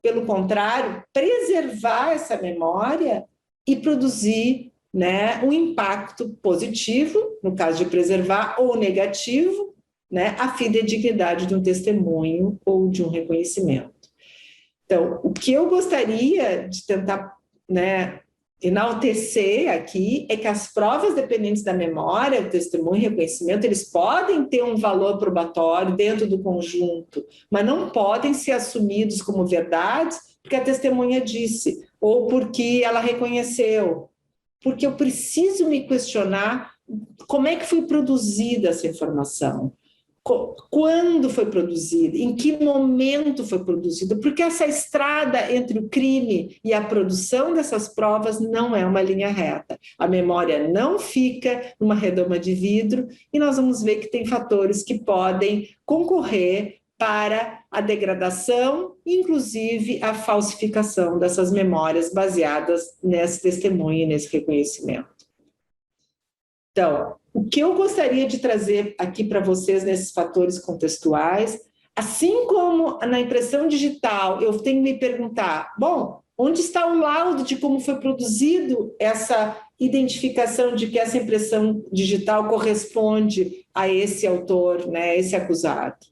pelo contrário, preservar essa memória e produzir, né, um impacto positivo, no caso de preservar, ou negativo, né, a fidedignidade de um testemunho ou de um reconhecimento. Então, o que eu gostaria de tentar, né, enaltecer aqui é que as provas dependentes da memória, o testemunho e reconhecimento, eles podem ter um valor probatório dentro do conjunto, mas não podem ser assumidos como verdades porque a testemunha disse, ou porque ela reconheceu, porque eu preciso me questionar como é que foi produzida essa informação. Quando foi produzida, em que momento foi produzida, porque essa estrada entre o crime e a produção dessas provas não é uma linha reta. A memória não fica numa redoma de vidro e nós vamos ver que tem fatores que podem concorrer para a degradação, inclusive a falsificação dessas memórias baseadas nesse testemunho e nesse reconhecimento. Então, o que eu gostaria de trazer aqui para vocês nesses fatores contextuais, assim como na impressão digital, eu tenho que me perguntar, bom, onde está o laudo de como foi produzido essa identificação de que essa impressão digital corresponde a esse autor, né, esse acusado?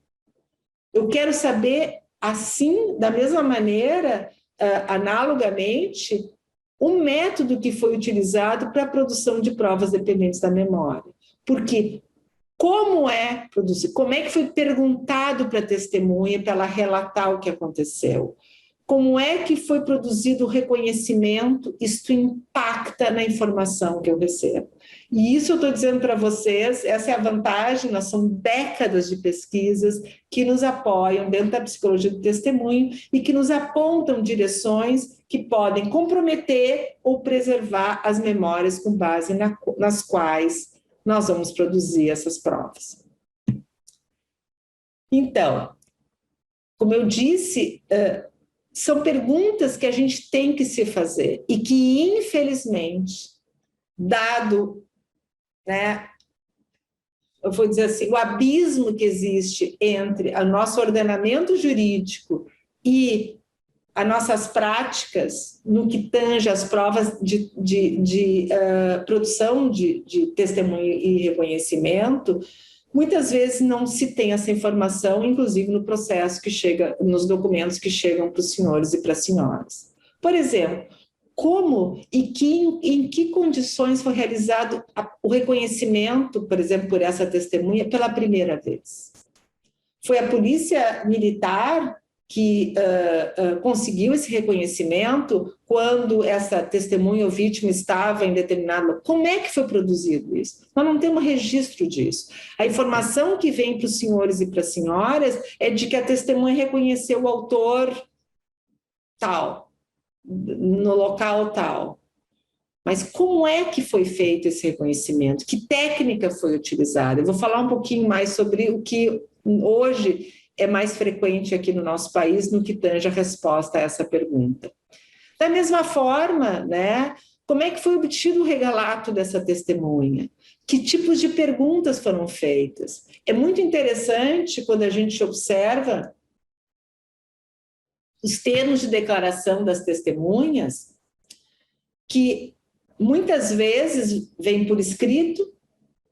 Eu quero saber, assim, da mesma maneira, analogamente, o método que foi utilizado para a produção de provas dependentes da memória. Porque como é produzido, como é que foi perguntado para a testemunha para ela relatar o que aconteceu? Como é que foi produzido o reconhecimento? Isto impacta na informação que eu recebo. E isso eu estou dizendo para vocês, essa é a vantagem, nós são décadas de pesquisas que nos apoiam dentro da psicologia do testemunho e que nos apontam direções que podem comprometer ou preservar as memórias com base nas quais nós vamos produzir essas provas. Então, como eu disse, são perguntas que a gente tem que se fazer e que, infelizmente, dado, né, eu vou dizer assim, o abismo que existe entre o nosso ordenamento jurídico e as nossas práticas no que tange as provas de produção de testemunho e reconhecimento, muitas vezes não se tem essa informação, inclusive no processo que chega, nos documentos que chegam para os senhores e para as senhoras. Por exemplo, como e em que condições foi realizado o reconhecimento, por exemplo, por essa testemunha pela primeira vez? Foi a polícia militar que conseguiu esse reconhecimento quando essa testemunha ou vítima estava em determinado... Como é que foi produzido isso? Nós não temos registro disso. A informação que vem para os senhores e para as senhoras é de que a testemunha reconheceu o autor tal, no local tal. Mas como é que foi feito esse reconhecimento? Que técnica foi utilizada? Eu vou falar um pouquinho mais sobre o que hoje é mais frequente aqui no nosso país no que tange a resposta a essa pergunta. Da mesma forma, né, como é que foi obtido o relato dessa testemunha? Que tipos de perguntas foram feitas? É muito interessante quando a gente observa os termos de declaração das testemunhas, que muitas vezes vêm por escrito,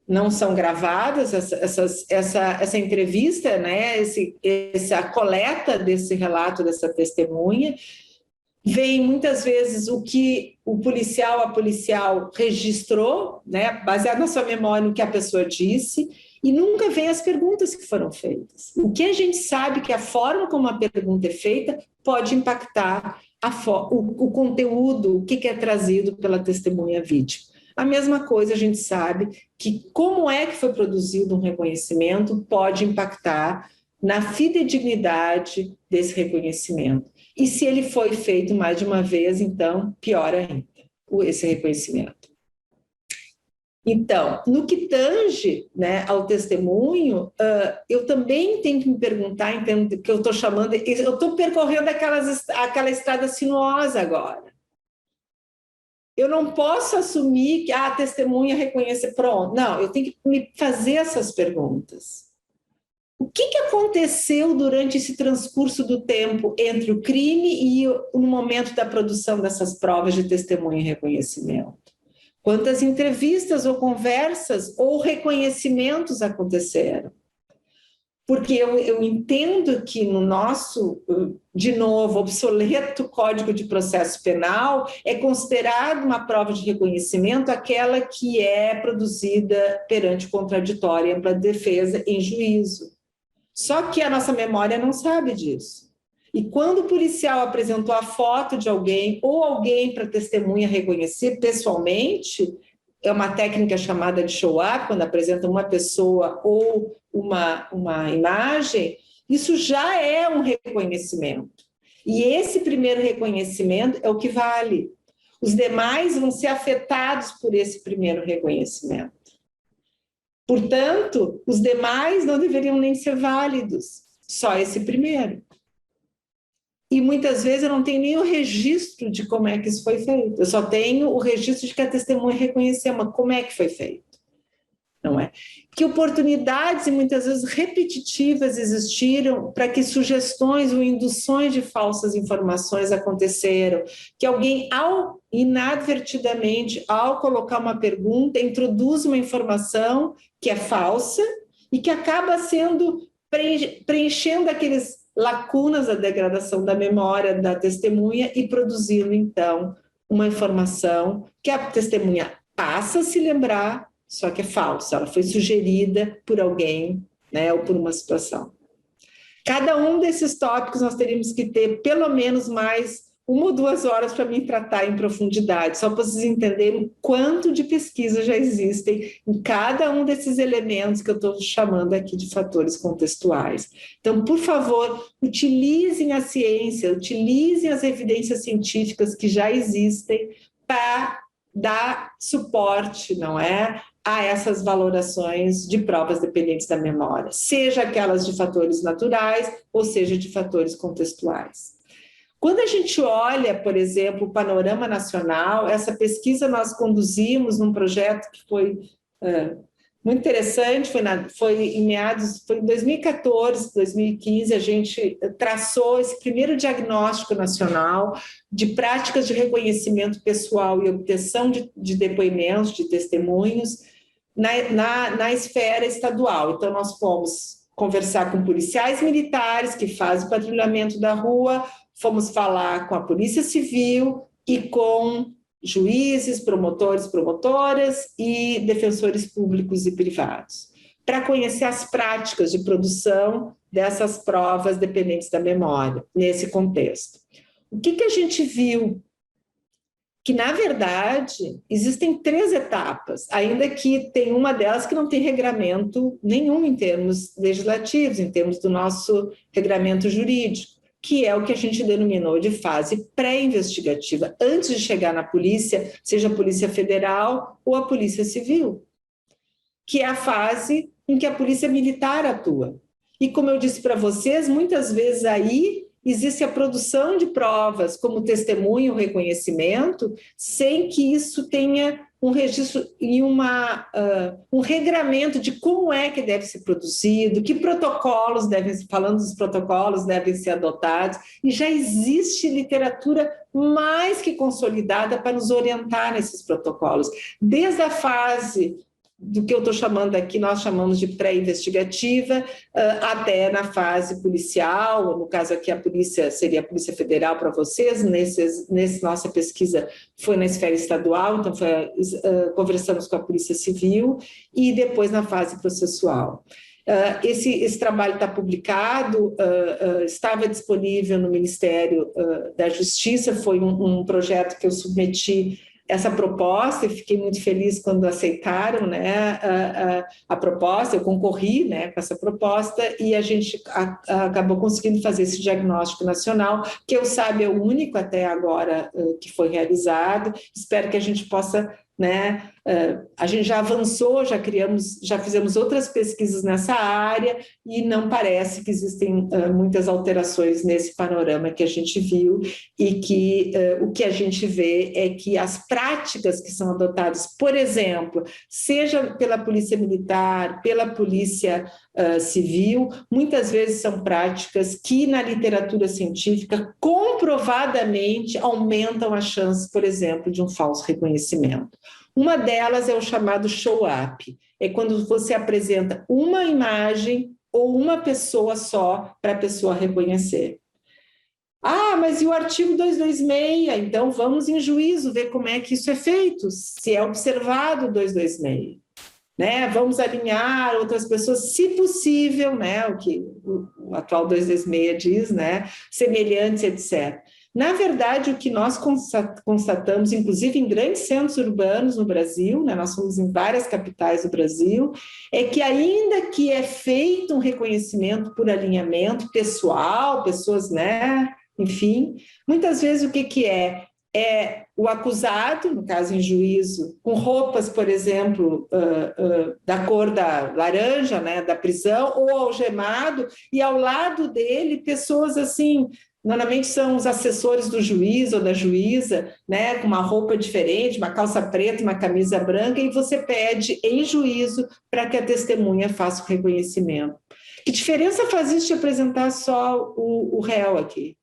não são gravadas, essa entrevista, né, essa coleta desse relato dessa testemunha, vem muitas vezes o que a policial registrou, né, baseado na sua memória no que a pessoa disse, e nunca vem as perguntas que foram feitas. O que a gente sabe que a forma como a pergunta é feita pode impactar o conteúdo, o que é trazido pela testemunha vítima. A mesma coisa a gente sabe que como é que foi produzido um reconhecimento pode impactar na fidedignidade desse reconhecimento. E se ele foi feito mais de uma vez, então, pior ainda, esse reconhecimento. Então, no que tange, né, ao testemunho, eu também tenho que me perguntar, entendo que eu estou chamando, eu estou percorrendo aquela estrada sinuosa agora. Eu não posso assumir que a testemunha reconhece, pronto. Não, eu tenho que me fazer essas perguntas. O que aconteceu durante esse transcurso do tempo entre o crime e o momento da produção dessas provas de testemunha e reconhecimento? Quantas entrevistas ou conversas ou reconhecimentos aconteceram? Porque eu entendo que no nosso, de novo, obsoleto Código de Processo Penal, é considerado uma prova de reconhecimento aquela que é produzida perante contraditório e ampla defesa em juízo. Só que a nossa memória não sabe disso. E quando o policial apresentou a foto de alguém ou alguém para a testemunha reconhecer pessoalmente, é uma técnica chamada de show-up, quando apresenta uma pessoa ou uma imagem, isso já é um reconhecimento. E esse primeiro reconhecimento é o que vale. Os demais vão ser afetados por esse primeiro reconhecimento. Portanto, os demais não deveriam nem ser válidos, só esse primeiro. E muitas vezes eu não tenho nem o registro de como é que isso foi feito. Eu só tenho o registro de que a testemunha reconheceu, mas como é que foi feito? Não é? Que oportunidades e muitas vezes repetitivas existiram para que sugestões ou induções de falsas informações aconteceram, que alguém, inadvertidamente, ao colocar uma pergunta, introduz uma informação que é falsa e que acaba sendo preenchendo aqueles lacunas da degradação da memória da testemunha e produzindo, então, uma informação que a testemunha passa a se lembrar, só que é falsa, ela foi sugerida por alguém, né, ou por uma situação. Cada um desses tópicos nós teríamos que ter pelo menos mais 1 ou 2 horas para me tratar em profundidade, só para vocês entenderem o quanto de pesquisa já existem em cada um desses elementos que eu estou chamando aqui de fatores contextuais. Então, por favor, utilizem a ciência, utilizem as evidências científicas que já existem para dar suporte, não é, a essas valorações de provas dependentes da memória, seja aquelas de fatores naturais ou seja de fatores contextuais. Quando a gente olha, por exemplo, o panorama nacional, essa pesquisa nós conduzimos num projeto que foi muito interessante, foi em 2014, 2015, a gente traçou esse primeiro diagnóstico nacional de práticas de reconhecimento pessoal e obtenção de depoimentos, de testemunhos, na esfera estadual. Então, nós fomos conversar com policiais militares que fazem o patrulhamento da rua, fomos falar com a Polícia Civil e com juízes, promotores, promotoras e defensores públicos e privados. para conhecer as práticas de produção dessas provas dependentes da memória, nesse contexto. O que a gente viu? Que, na verdade, existem 3 etapas, ainda que tem uma delas que não tem regramento nenhum em termos legislativos, em termos do nosso regramento jurídico, que é o que a gente denominou de fase pré-investigativa, antes de chegar na polícia, seja a Polícia Federal ou a Polícia Civil, que é a fase em que a Polícia Militar atua. E, como eu disse para vocês, muitas vezes aí existe a produção de provas como testemunho, reconhecimento, sem que isso tenha um registro e um regramento de como é que deve ser produzido, que protocolos falando dos protocolos, devem ser adotados, e já existe literatura mais que consolidada para nos orientar nesses protocolos, desde a fase do que eu estou chamando aqui, nós chamamos de pré-investigativa, até na fase policial, no caso aqui a polícia seria a Polícia Federal para vocês, nossa pesquisa foi na esfera estadual, então conversamos com a Polícia Civil, e depois na fase processual. Esse trabalho está publicado, estava disponível no Ministério da Justiça, foi um projeto que eu submeti essa proposta, e fiquei muito feliz quando aceitaram, né, a proposta, eu concorri, né, com essa proposta, e a gente acabou conseguindo fazer esse diagnóstico nacional, que eu saiba é o único até agora que foi realizado. Espero que a gente possa, né, a gente já avançou, já fizemos outras pesquisas nessa área e não parece que existem muitas alterações nesse panorama que a gente viu, e que o que a gente vê é que as práticas que são adotadas, por exemplo, seja pela Polícia Militar, pela Polícia Civil, muitas vezes são práticas que na literatura científica comprovadamente aumentam a chance, por exemplo, de um falso reconhecimento. Uma delas é o chamado show-up, é quando você apresenta uma imagem ou uma pessoa só para a pessoa reconhecer. Ah, mas e o artigo 226? Então vamos em juízo ver como é que isso é feito, se é observado o 226. Né? Vamos alinhar outras pessoas, se possível, né? O que o atual 226 diz, né? Semelhantes, etc. Na verdade, o que nós constatamos, inclusive em grandes centros urbanos no Brasil, né, nós somos em várias capitais do Brasil, é que ainda que é feito um reconhecimento por alinhamento pessoal, pessoas, né, enfim, muitas vezes o que é? É o acusado, no caso em juízo, com roupas, por exemplo, da cor da laranja, né, da prisão, ou algemado, e ao lado dele pessoas assim, normalmente são os assessores do juiz ou da juíza, né, com uma roupa diferente, uma calça preta, uma camisa branca, e você pede em juízo para que a testemunha faça o reconhecimento. Que diferença faz isso de apresentar só o réu aqui?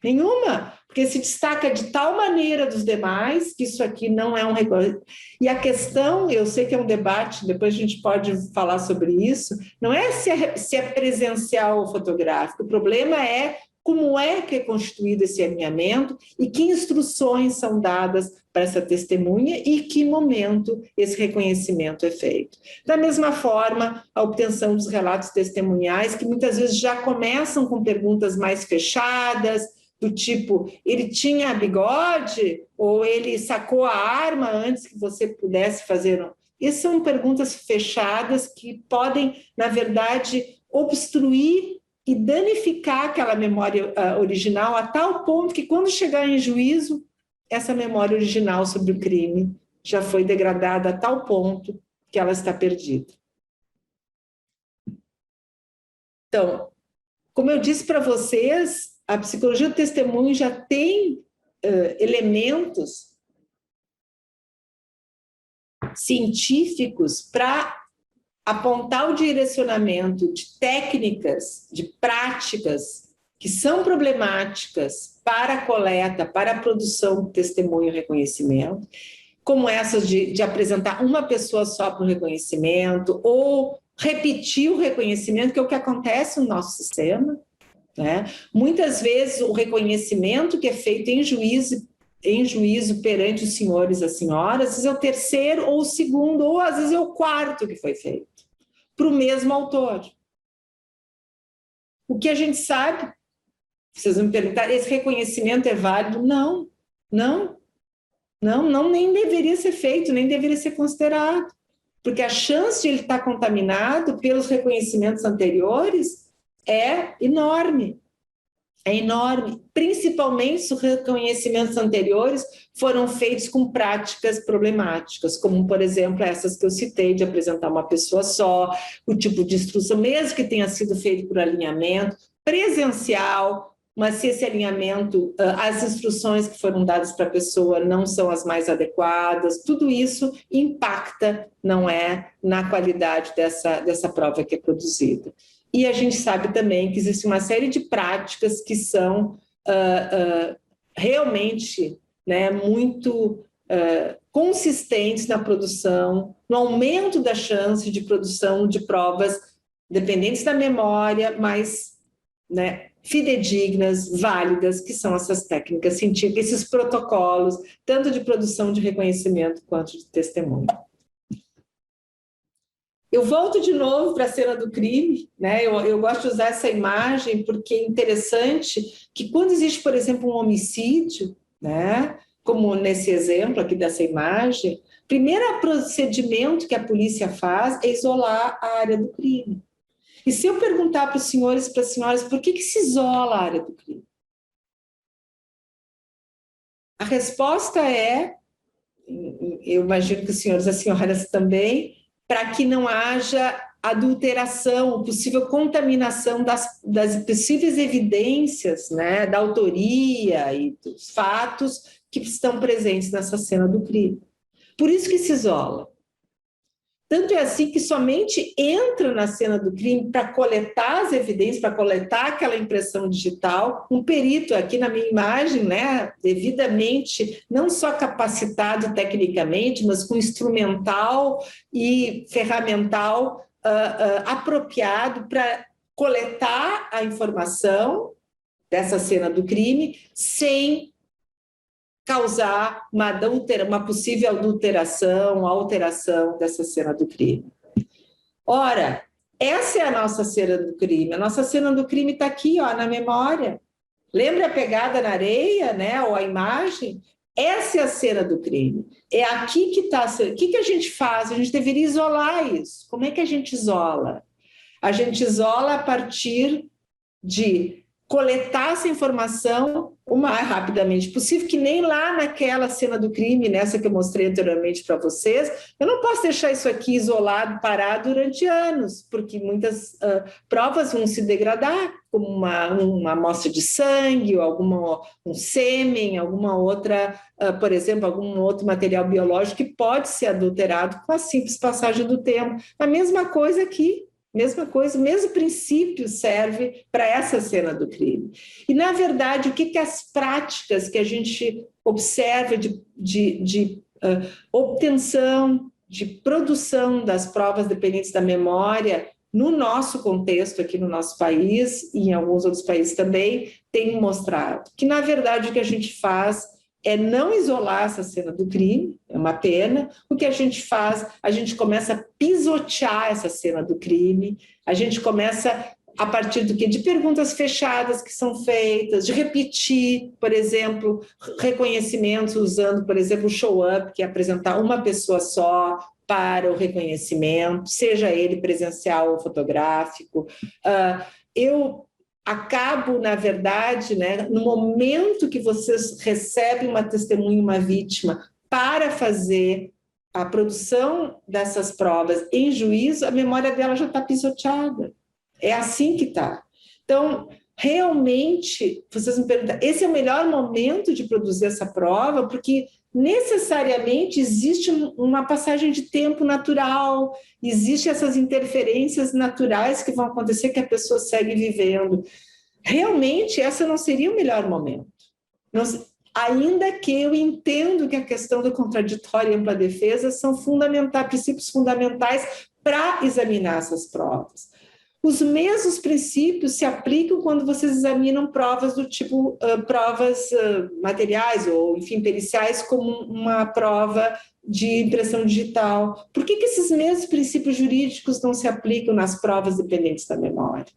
Nenhuma, porque se destaca de tal maneira dos demais que isso aqui não é um reconhecimento. E a questão, eu sei que é um debate, depois a gente pode falar sobre isso, não é se é presencial ou fotográfico, o problema é como é que é constituído esse alinhamento e que instruções são dadas para essa testemunha e que momento esse reconhecimento é feito. Da mesma forma, a obtenção dos relatos testemunhais, que muitas vezes já começam com perguntas mais fechadas, do tipo, ele tinha bigode ou ele sacou a arma antes que você pudesse fazer... Essas são perguntas fechadas que podem, na verdade, obstruir e danificar aquela memória original a tal ponto que, quando chegar em juízo, essa memória original sobre o crime já foi degradada a tal ponto que ela está perdida. Então, como eu disse para vocês, a psicologia do testemunho já tem elementos científicos para apontar o direcionamento de técnicas, de práticas que são problemáticas para a coleta, para a produção de testemunho e reconhecimento, como essas de apresentar uma pessoa só para o reconhecimento, ou repetir o reconhecimento, que é o que acontece no nosso sistema, né? Muitas vezes o reconhecimento que é feito em juízo perante os senhores e as senhoras, às vezes é o terceiro ou o segundo, ou às vezes é o quarto que foi feito. para o mesmo autor. O que a gente sabe, vocês vão me perguntar, esse reconhecimento é válido? Não, não, não, nem deveria ser feito, nem deveria ser considerado, porque a chance de ele estar contaminado pelos reconhecimentos anteriores é enorme. É enorme, principalmente se os reconhecimentos anteriores foram feitos com práticas problemáticas, como, por exemplo, essas que eu citei, de apresentar uma pessoa só, o tipo de instrução, mesmo que tenha sido feito por alinhamento presencial, mas se esse alinhamento, as instruções que foram dadas para a pessoa não são as mais adequadas, tudo isso impacta, não é, na qualidade dessa prova que é produzida. E a gente sabe também que existe uma série de práticas que são realmente, né, muito consistentes na produção, no aumento da chance de produção de provas dependentes da memória, mas, né, fidedignas, válidas, que são essas técnicas científicas, esses protocolos, tanto de produção de reconhecimento quanto de testemunho. Eu volto de novo para a cena do crime, né? Eu gosto de usar essa imagem porque é interessante que quando existe, por exemplo, um homicídio, né? Como nesse exemplo aqui dessa imagem, o primeiro procedimento que a polícia faz é isolar a área do crime. E se eu perguntar para os senhores e para as senhoras por que se isola a área do crime? A resposta é, eu imagino que os senhores e as senhoras também, para que não haja adulteração, possível contaminação das possíveis evidências, né, da autoria e dos fatos que estão presentes nessa cena do crime. Por isso que se isola. Tanto é assim que somente entra na cena do crime para coletar as evidências, para coletar aquela impressão digital, um perito aqui na minha imagem, né, devidamente, não só capacitado tecnicamente, mas com instrumental e ferramental apropriado para coletar a informação dessa cena do crime sem causar uma possível adulteração, alteração dessa cena do crime. Ora, essa é a nossa cena do crime. A nossa cena do crime está aqui, ó, na memória. Lembra a pegada na areia, né, ou a imagem? Essa é a cena do crime. É aqui que está. O que a gente faz? A gente deveria isolar isso. Como é que a gente isola? A gente isola a partir de coletar essa informação o mais rapidamente possível, que nem lá naquela cena do crime, nessa que eu mostrei anteriormente para vocês, eu não posso deixar isso aqui isolado, parado durante anos, porque muitas provas vão se degradar, como uma amostra de sangue, ou um sêmen, alguma outra, por exemplo, algum outro material biológico que pode ser adulterado com a simples passagem do tempo. A mesma coisa aqui. Mesma coisa, o mesmo princípio serve para essa cena do crime. E, na verdade, o que as práticas que a gente observa de obtenção, de produção das provas dependentes da memória, no nosso contexto, aqui no nosso país, e em alguns outros países também, tem mostrado que, na verdade, o que a gente faz é não isolar essa cena do crime, é uma pena. O que a gente faz, a gente começa a pisotear essa cena do crime, a gente começa, a partir do quê? De perguntas fechadas que são feitas, de repetir, por exemplo, reconhecimentos usando, por exemplo, o show-up, que é apresentar uma pessoa só para o reconhecimento, seja ele presencial ou fotográfico. Eu acabo, na verdade, né, no momento que vocês recebem uma testemunha, uma vítima, para fazer a produção dessas provas em juízo, a memória dela já está pisoteada. É assim que está. Então, realmente, vocês me perguntam, esse é o melhor momento de produzir essa prova, porque necessariamente existe uma passagem de tempo natural, existem essas interferências naturais que vão acontecer que a pessoa segue vivendo. Realmente, esse não seria o melhor momento. Ainda que eu entendo que a questão do contraditório e ampla defesa são princípios fundamentais para examinar essas provas. Os mesmos princípios se aplicam quando vocês examinam provas do tipo, provas materiais ou, enfim, periciais, como uma prova de impressão digital. Por que esses mesmos princípios jurídicos não se aplicam nas provas dependentes da memória?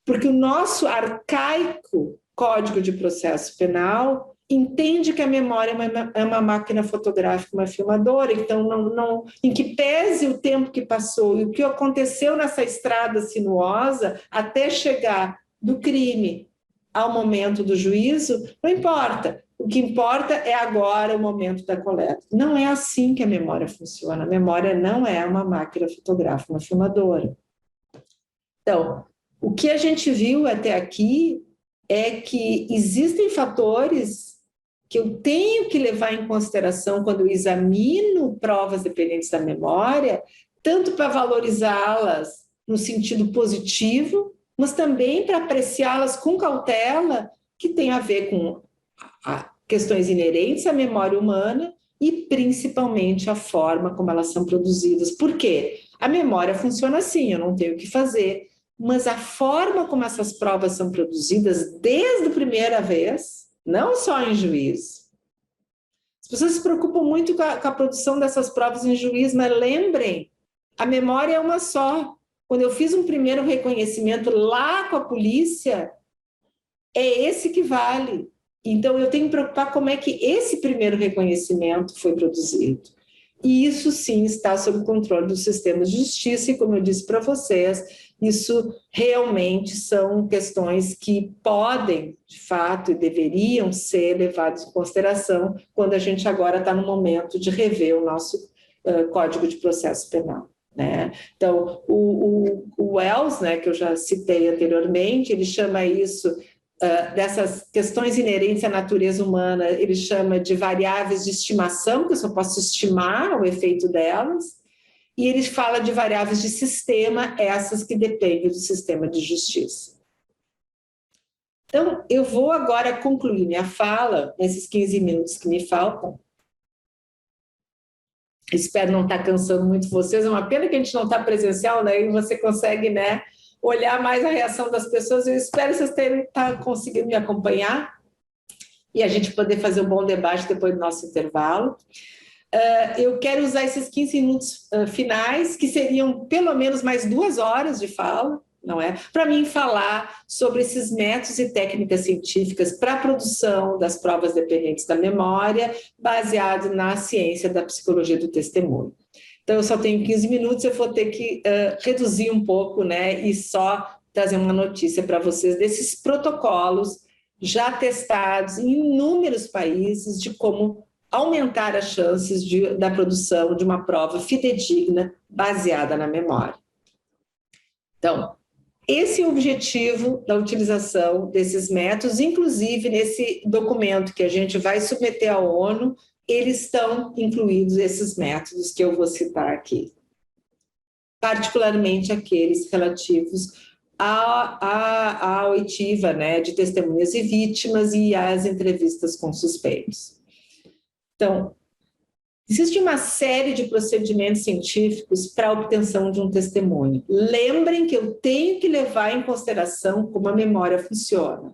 Porque o nosso arcaico Código de Processo Penal entende que a memória é uma máquina fotográfica, uma filmadora, então, em que pese o tempo que passou e o que aconteceu nessa estrada sinuosa até chegar do crime ao momento do juízo, não importa. O que importa é agora o momento da coleta. Não é assim que a memória funciona. A memória não é uma máquina fotográfica, uma filmadora. Então, o que a gente viu até aqui é que existem fatores que eu tenho que levar em consideração quando eu examino provas dependentes da memória, tanto para valorizá-las no sentido positivo, mas também para apreciá-las com cautela, que tem a ver com questões inerentes à memória humana e principalmente a forma como elas são produzidas. Por quê? A memória funciona assim, eu não tenho o que fazer, mas a forma como essas provas são produzidas desde a primeira vez, não só em juízo. As pessoas se preocupam muito com a produção dessas provas em juízo, mas lembrem, a memória é uma só. Quando eu fiz um primeiro reconhecimento lá com a polícia, é esse que vale. Então, eu tenho que me preocupar como é que esse primeiro reconhecimento foi produzido. E isso, sim, está sob o controle dos sistemas de justiça, e, como eu disse para vocês, isso realmente são questões que podem, de fato, e deveriam ser levadas em consideração quando a gente agora está no momento de rever o nosso Código de Processo Penal. Né? Então, o Wells, né, que eu já citei anteriormente, ele chama isso, dessas questões inerentes à natureza humana, ele chama de variáveis de estimação, que eu só posso estimar o efeito delas, e ele fala de variáveis de sistema, essas que dependem do sistema de justiça. Então, eu vou agora concluir minha fala, nesses 15 minutos que me faltam. Espero não estar cansando muito vocês, é uma pena que a gente não está presencial, né? E você consegue, né, olhar mais a reação das pessoas. Eu espero que vocês tenham conseguido me acompanhar e a gente poder fazer um bom debate depois do nosso intervalo. Eu quero usar esses 15 minutos finais, que seriam pelo menos mais 2 horas de fala, não é? Para mim falar sobre esses métodos e técnicas científicas para a produção das provas dependentes da memória, baseado na ciência da psicologia do testemunho. Então, eu só tenho 15 minutos, eu vou ter que reduzir um pouco, né, e só trazer uma notícia para vocês desses protocolos já testados em inúmeros países de como aumentar as chances da produção de uma prova fidedigna baseada na memória. Então, esse é o objetivo da utilização desses métodos, inclusive nesse documento que a gente vai submeter à ONU, eles estão incluídos esses métodos que eu vou citar aqui, particularmente aqueles relativos à oitiva, né, de testemunhas e vítimas e às entrevistas com suspeitos. Então, existe uma série de procedimentos científicos para a obtenção de um testemunho. Lembrem que eu tenho que levar em consideração como a memória funciona.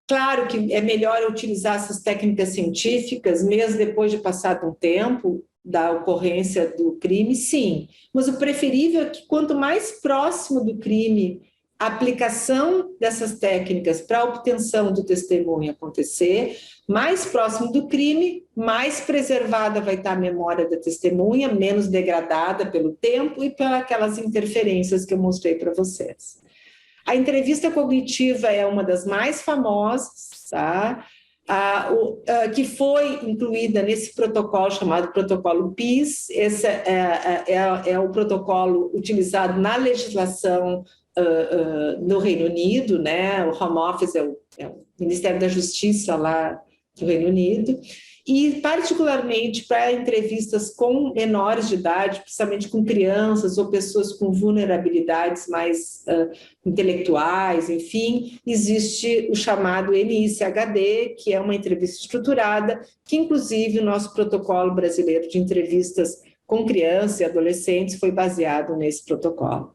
Claro que é melhor utilizar essas técnicas científicas, mesmo depois de passado um tempo da ocorrência do crime, sim. Mas o preferível é que, quanto mais próximo do crime a aplicação dessas técnicas para a obtenção do testemunho acontecer, mais próximo do crime, mais preservada vai estar a memória da testemunha, menos degradada pelo tempo e pelas aquelas interferências que eu mostrei para vocês. A entrevista cognitiva é uma das mais famosas, tá? Que foi incluída nesse protocolo chamado protocolo PIS. Esse é o protocolo utilizado na legislação no Reino Unido, né? O Home Office é o Ministério da Justiça lá do Reino Unido, e particularmente para entrevistas com menores de idade, principalmente com crianças ou pessoas com vulnerabilidades mais intelectuais, enfim, existe o chamado NICHD, que é uma entrevista estruturada, que inclusive o nosso protocolo brasileiro de entrevistas com crianças e adolescentes foi baseado nesse protocolo.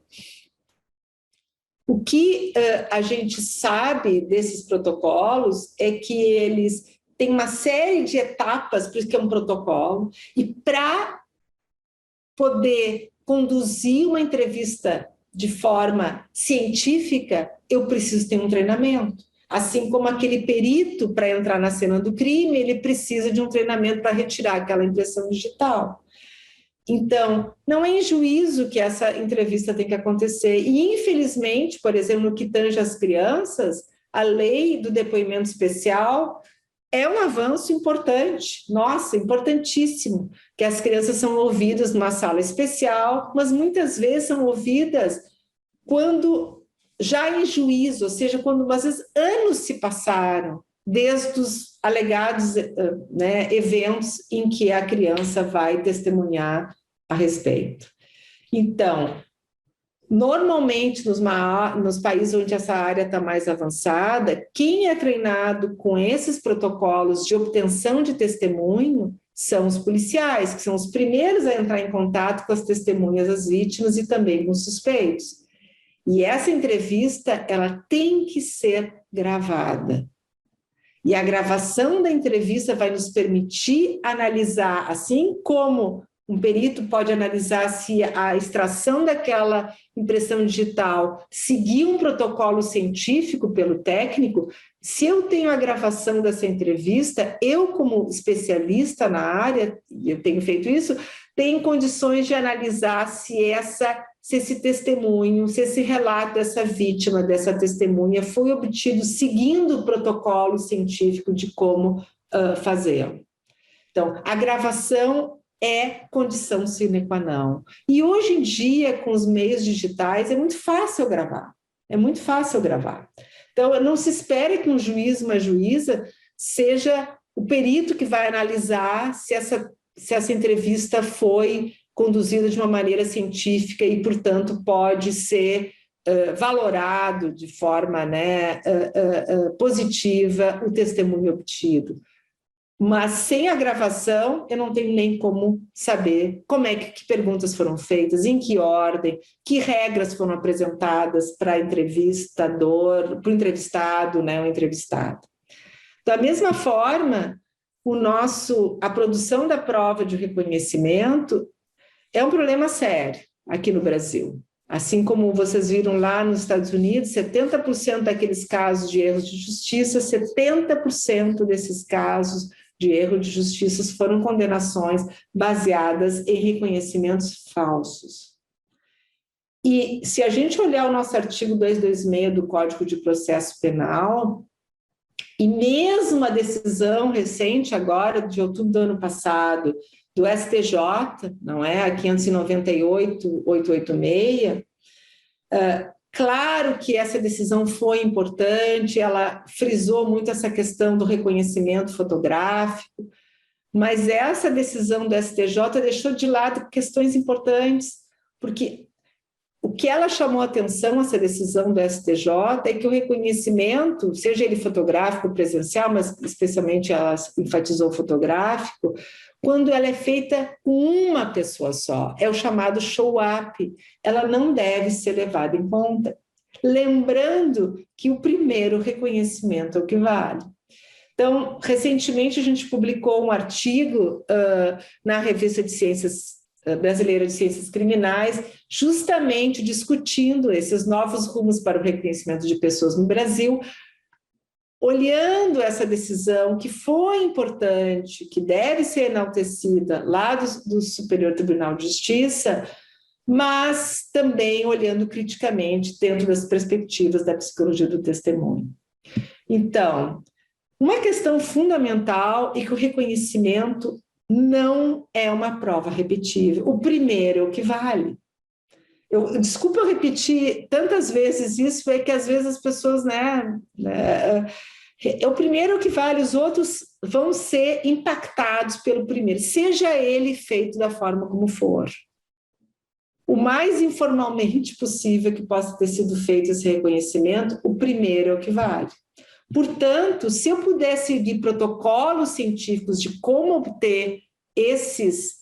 O que a gente sabe desses protocolos é que eles têm uma série de etapas, por isso que é um protocolo, e para poder conduzir uma entrevista de forma científica, eu preciso ter um treinamento. Assim como aquele perito, para entrar na cena do crime, ele precisa de um treinamento para retirar aquela impressão digital. Então, não é em juízo que essa entrevista tem que acontecer. E, infelizmente, por exemplo, no que tange às crianças, a lei do depoimento especial é um avanço importante, nossa, importantíssimo, que as crianças são ouvidas numa sala especial, mas muitas vezes são ouvidas quando já em juízo, ou seja, quando às vezes anos se passaram desde os alegados eventos em que a criança vai testemunhar a respeito. Então, normalmente, nos países onde essa área está mais avançada, quem é treinado com esses protocolos de obtenção de testemunho são os policiais, que são os primeiros a entrar em contato com as testemunhas das vítimas e também com os suspeitos. E essa entrevista, ela tem que ser gravada. E a gravação da entrevista vai nos permitir analisar, assim como um perito pode analisar se a extração daquela impressão digital seguiu um protocolo científico pelo técnico. Se eu tenho a gravação dessa entrevista, eu, como especialista na área, e eu tenho feito isso, tenho condições de analisar se esse testemunho, se esse relato dessa vítima, dessa testemunha, foi obtido seguindo o protocolo científico de como fazê-lo. Então, a gravação é condição sine qua non. E hoje em dia, com os meios digitais, é muito fácil gravar. É muito fácil gravar. Então, não se espere que um juiz, uma juíza, seja o perito que vai analisar se essa entrevista foi conduzida de uma maneira científica e, portanto, pode ser valorado de forma positiva o testemunho obtido. Mas sem a gravação, eu não tenho nem como saber que perguntas foram feitas, em que ordem, que regras foram apresentadas para o entrevistador, para o entrevistado, o entrevistado. Da mesma forma, a produção da prova de reconhecimento é um problema sério aqui no Brasil. Assim como vocês viram lá nos Estados Unidos, 70% daqueles casos de erros de justiça, 70% desses casos de erro de justiça foram condenações baseadas em reconhecimentos falsos. E se a gente olhar o nosso artigo 226 do Código de Processo Penal, e mesmo a decisão recente agora, de outubro do ano passado, do STJ, não é? A 598-886, claro que essa decisão foi importante, ela frisou muito essa questão do reconhecimento fotográfico, mas essa decisão do STJ deixou de lado questões importantes, porque o que ela chamou a atenção, essa decisão do STJ, é que o reconhecimento, seja ele fotográfico ou presencial, mas especialmente ela enfatizou o fotográfico, quando ela é feita com uma pessoa só, é o chamado show-up, ela não deve ser levada em conta. Lembrando que o primeiro reconhecimento é o que vale. Então, recentemente a gente publicou um artigo na Revista de Ciências Brasileira de Ciências Criminais, justamente discutindo esses novos rumos para o reconhecimento de pessoas no Brasil, olhando essa decisão que foi importante, que deve ser enaltecida lá do Superior Tribunal de Justiça, mas também olhando criticamente dentro das perspectivas da psicologia do testemunho. Então, uma questão fundamental é que o reconhecimento não é uma prova repetível. O primeiro é o que vale. Desculpa eu repetir tantas vezes isso, é que às vezes as pessoas, é o primeiro que vale, os outros vão ser impactados pelo primeiro, seja ele feito da forma como for. O mais informalmente possível que possa ter sido feito esse reconhecimento, o primeiro é o que vale. Portanto, se eu puder seguir protocolos científicos de como obter esses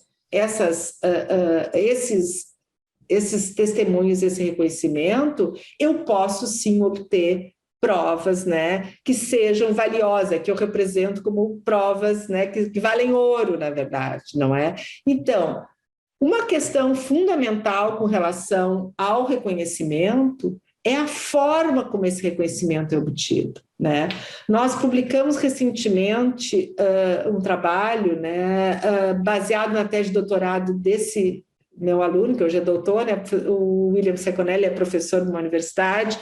esses testemunhos, esse reconhecimento, eu posso sim obter provas, né, que sejam valiosas, que eu represento como provas, né, que valem ouro, na verdade, não é? Então, uma questão fundamental com relação ao reconhecimento é a forma como esse reconhecimento é obtido, né? Nós publicamos recentemente um trabalho, né, baseado na tese de doutorado desse meu aluno, que hoje é doutor, né, o William Seconelli é professor de uma universidade,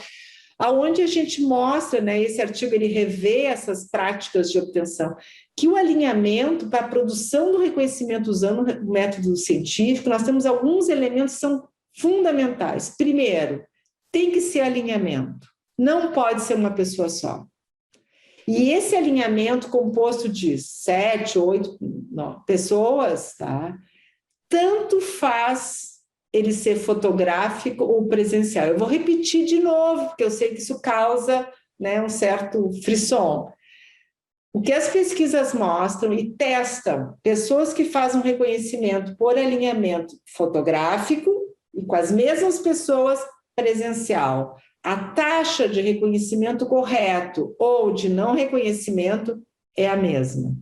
aonde a gente mostra, né, esse artigo ele revê essas práticas de obtenção, que o alinhamento para a produção do reconhecimento usando o método científico, nós temos alguns elementos que são fundamentais. Primeiro, tem que ser alinhamento, não pode ser uma pessoa só. E esse alinhamento composto de 7, 8 pessoas, tá? Tanto faz ele ser fotográfico ou presencial. Eu vou repetir de novo, porque eu sei que isso causa, né, um certo frisson. O que as pesquisas mostram e testam, pessoas que fazem um reconhecimento por alinhamento fotográfico e com as mesmas pessoas presencial, a taxa de reconhecimento correto ou de não reconhecimento é a mesma.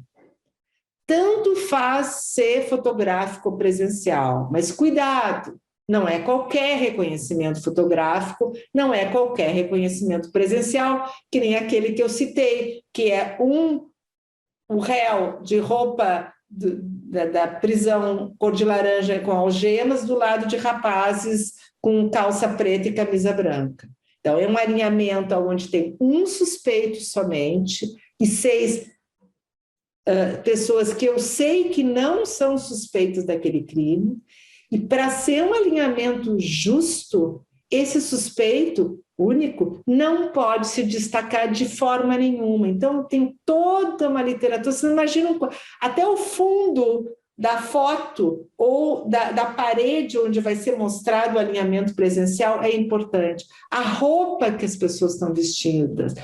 Tanto faz ser fotográfico ou presencial, mas cuidado, não é qualquer reconhecimento fotográfico, não é qualquer reconhecimento presencial, que nem aquele que eu citei, que é o réu de roupa da prisão cor de laranja com algemas do lado de rapazes com calça preta e camisa branca. Então, é um alinhamento onde tem um suspeito somente e 6 pessoas que eu sei que não são suspeitos daquele crime, e para ser um alinhamento justo, esse suspeito único não pode se destacar de forma nenhuma. Então, tem toda uma literatura, vocês imaginam, até o fundo da foto ou da parede onde vai ser mostrado o alinhamento presencial é importante. A roupa que as pessoas estão vestidas,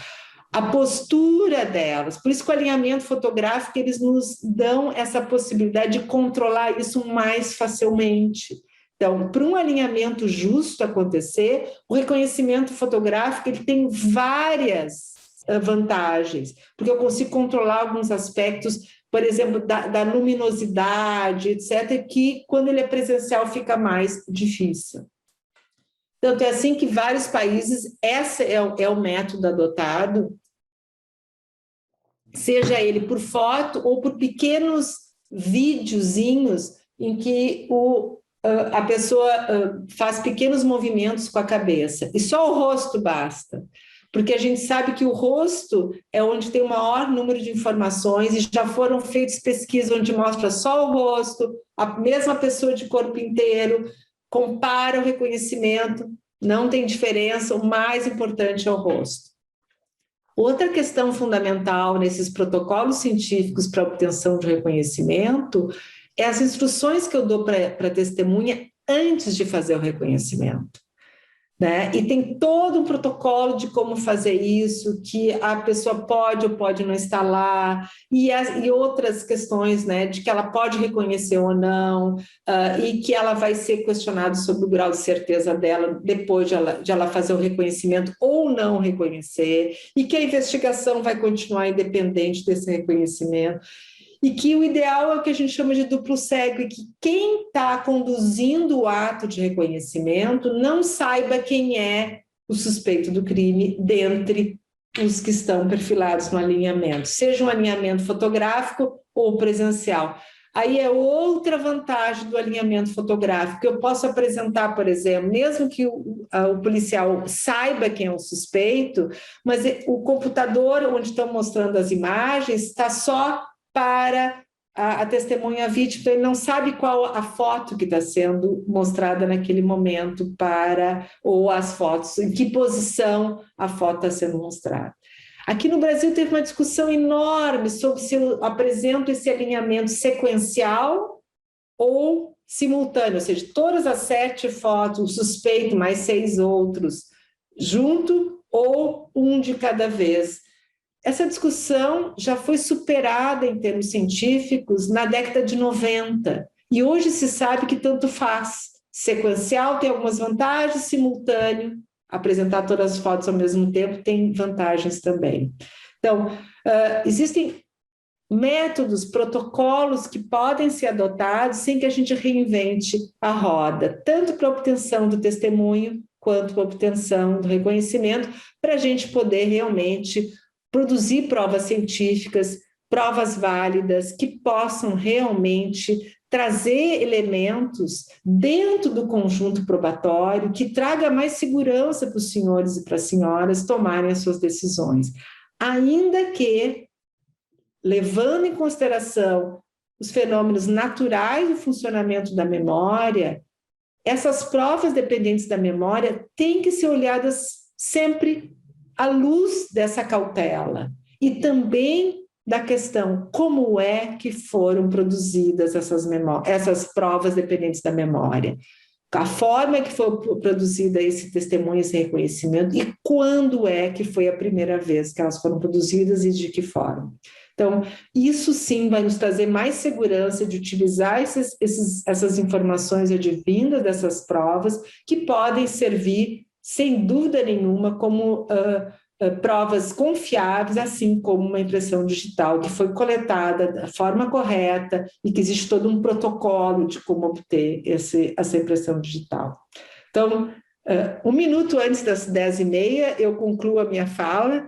a postura delas. Por isso que o alinhamento fotográfico, eles nos dão essa possibilidade de controlar isso mais facilmente. Então, para um alinhamento justo acontecer, o reconhecimento fotográfico ele tem várias vantagens, porque eu consigo controlar alguns aspectos, por exemplo, da luminosidade, etc., que quando ele é presencial fica mais difícil. Tanto é assim que vários países, esse é o método adotado, seja ele por foto ou por pequenos videozinhos em que a pessoa faz pequenos movimentos com a cabeça, e só o rosto basta, porque a gente sabe que o rosto é onde tem o maior número de informações, e já foram feitas pesquisas onde mostra só o rosto, a mesma pessoa de corpo inteiro, compara o reconhecimento, não tem diferença, o mais importante é o rosto. Outra questão fundamental nesses protocolos científicos para obtenção de reconhecimento é as instruções que eu dou para a testemunha antes de fazer o reconhecimento, né? E tem todo um protocolo de como fazer isso, que a pessoa pode ou pode não estar lá, e outras questões, né, de que ela pode reconhecer ou não, e que ela vai ser questionada sobre o grau de certeza dela depois de ela fazer o reconhecimento ou não reconhecer, e que a investigação vai continuar independente desse reconhecimento. E que o ideal é o que a gente chama de duplo cego, e que quem está conduzindo o ato de reconhecimento não saiba quem é o suspeito do crime dentre os que estão perfilados no alinhamento, seja um alinhamento fotográfico ou presencial. Aí é outra vantagem do alinhamento fotográfico. Eu posso apresentar, por exemplo, mesmo que o policial saiba quem é o suspeito, mas o computador onde estão mostrando as imagens está só para a testemunha vítima, então ele não sabe qual a foto que está sendo mostrada naquele momento ou as fotos, em que posição a foto está sendo mostrada. Aqui no Brasil teve uma discussão enorme sobre se eu apresento esse alinhamento sequencial ou simultâneo, ou seja, todas as 7 fotos, o suspeito mais 6 outros, junto ou um de cada vez. Essa discussão já foi superada em termos científicos na década de 90, e hoje se sabe que tanto faz Sequencial tem algumas vantagens, simultâneo, apresentar todas as fotos ao mesmo tempo tem vantagens também. Então, existem métodos, protocolos que podem ser adotados sem que a gente reinvente a roda, tanto para a obtenção do testemunho quanto para a obtenção do reconhecimento, para a gente poder realmente produzir provas científicas, provas válidas, que possam realmente trazer elementos dentro do conjunto probatório que traga mais segurança para os senhores e para as senhoras tomarem as suas decisões. Ainda que, levando em consideração os fenômenos naturais do funcionamento da memória, essas provas dependentes da memória têm que ser olhadas sempre à luz dessa cautela e também da questão como é que foram produzidas essas provas dependentes da memória, a forma que foi produzida esse testemunho, esse reconhecimento e quando é que foi a primeira vez que elas foram produzidas e de que forma. Então, isso sim vai nos trazer mais segurança de utilizar essas informações advindas dessas provas, que podem servir, sem dúvida nenhuma, como provas confiáveis, assim como uma impressão digital que foi coletada da forma correta e que existe todo um protocolo de como obter essa impressão digital. Então, 1 minuto antes das 10h30, eu concluo a minha fala,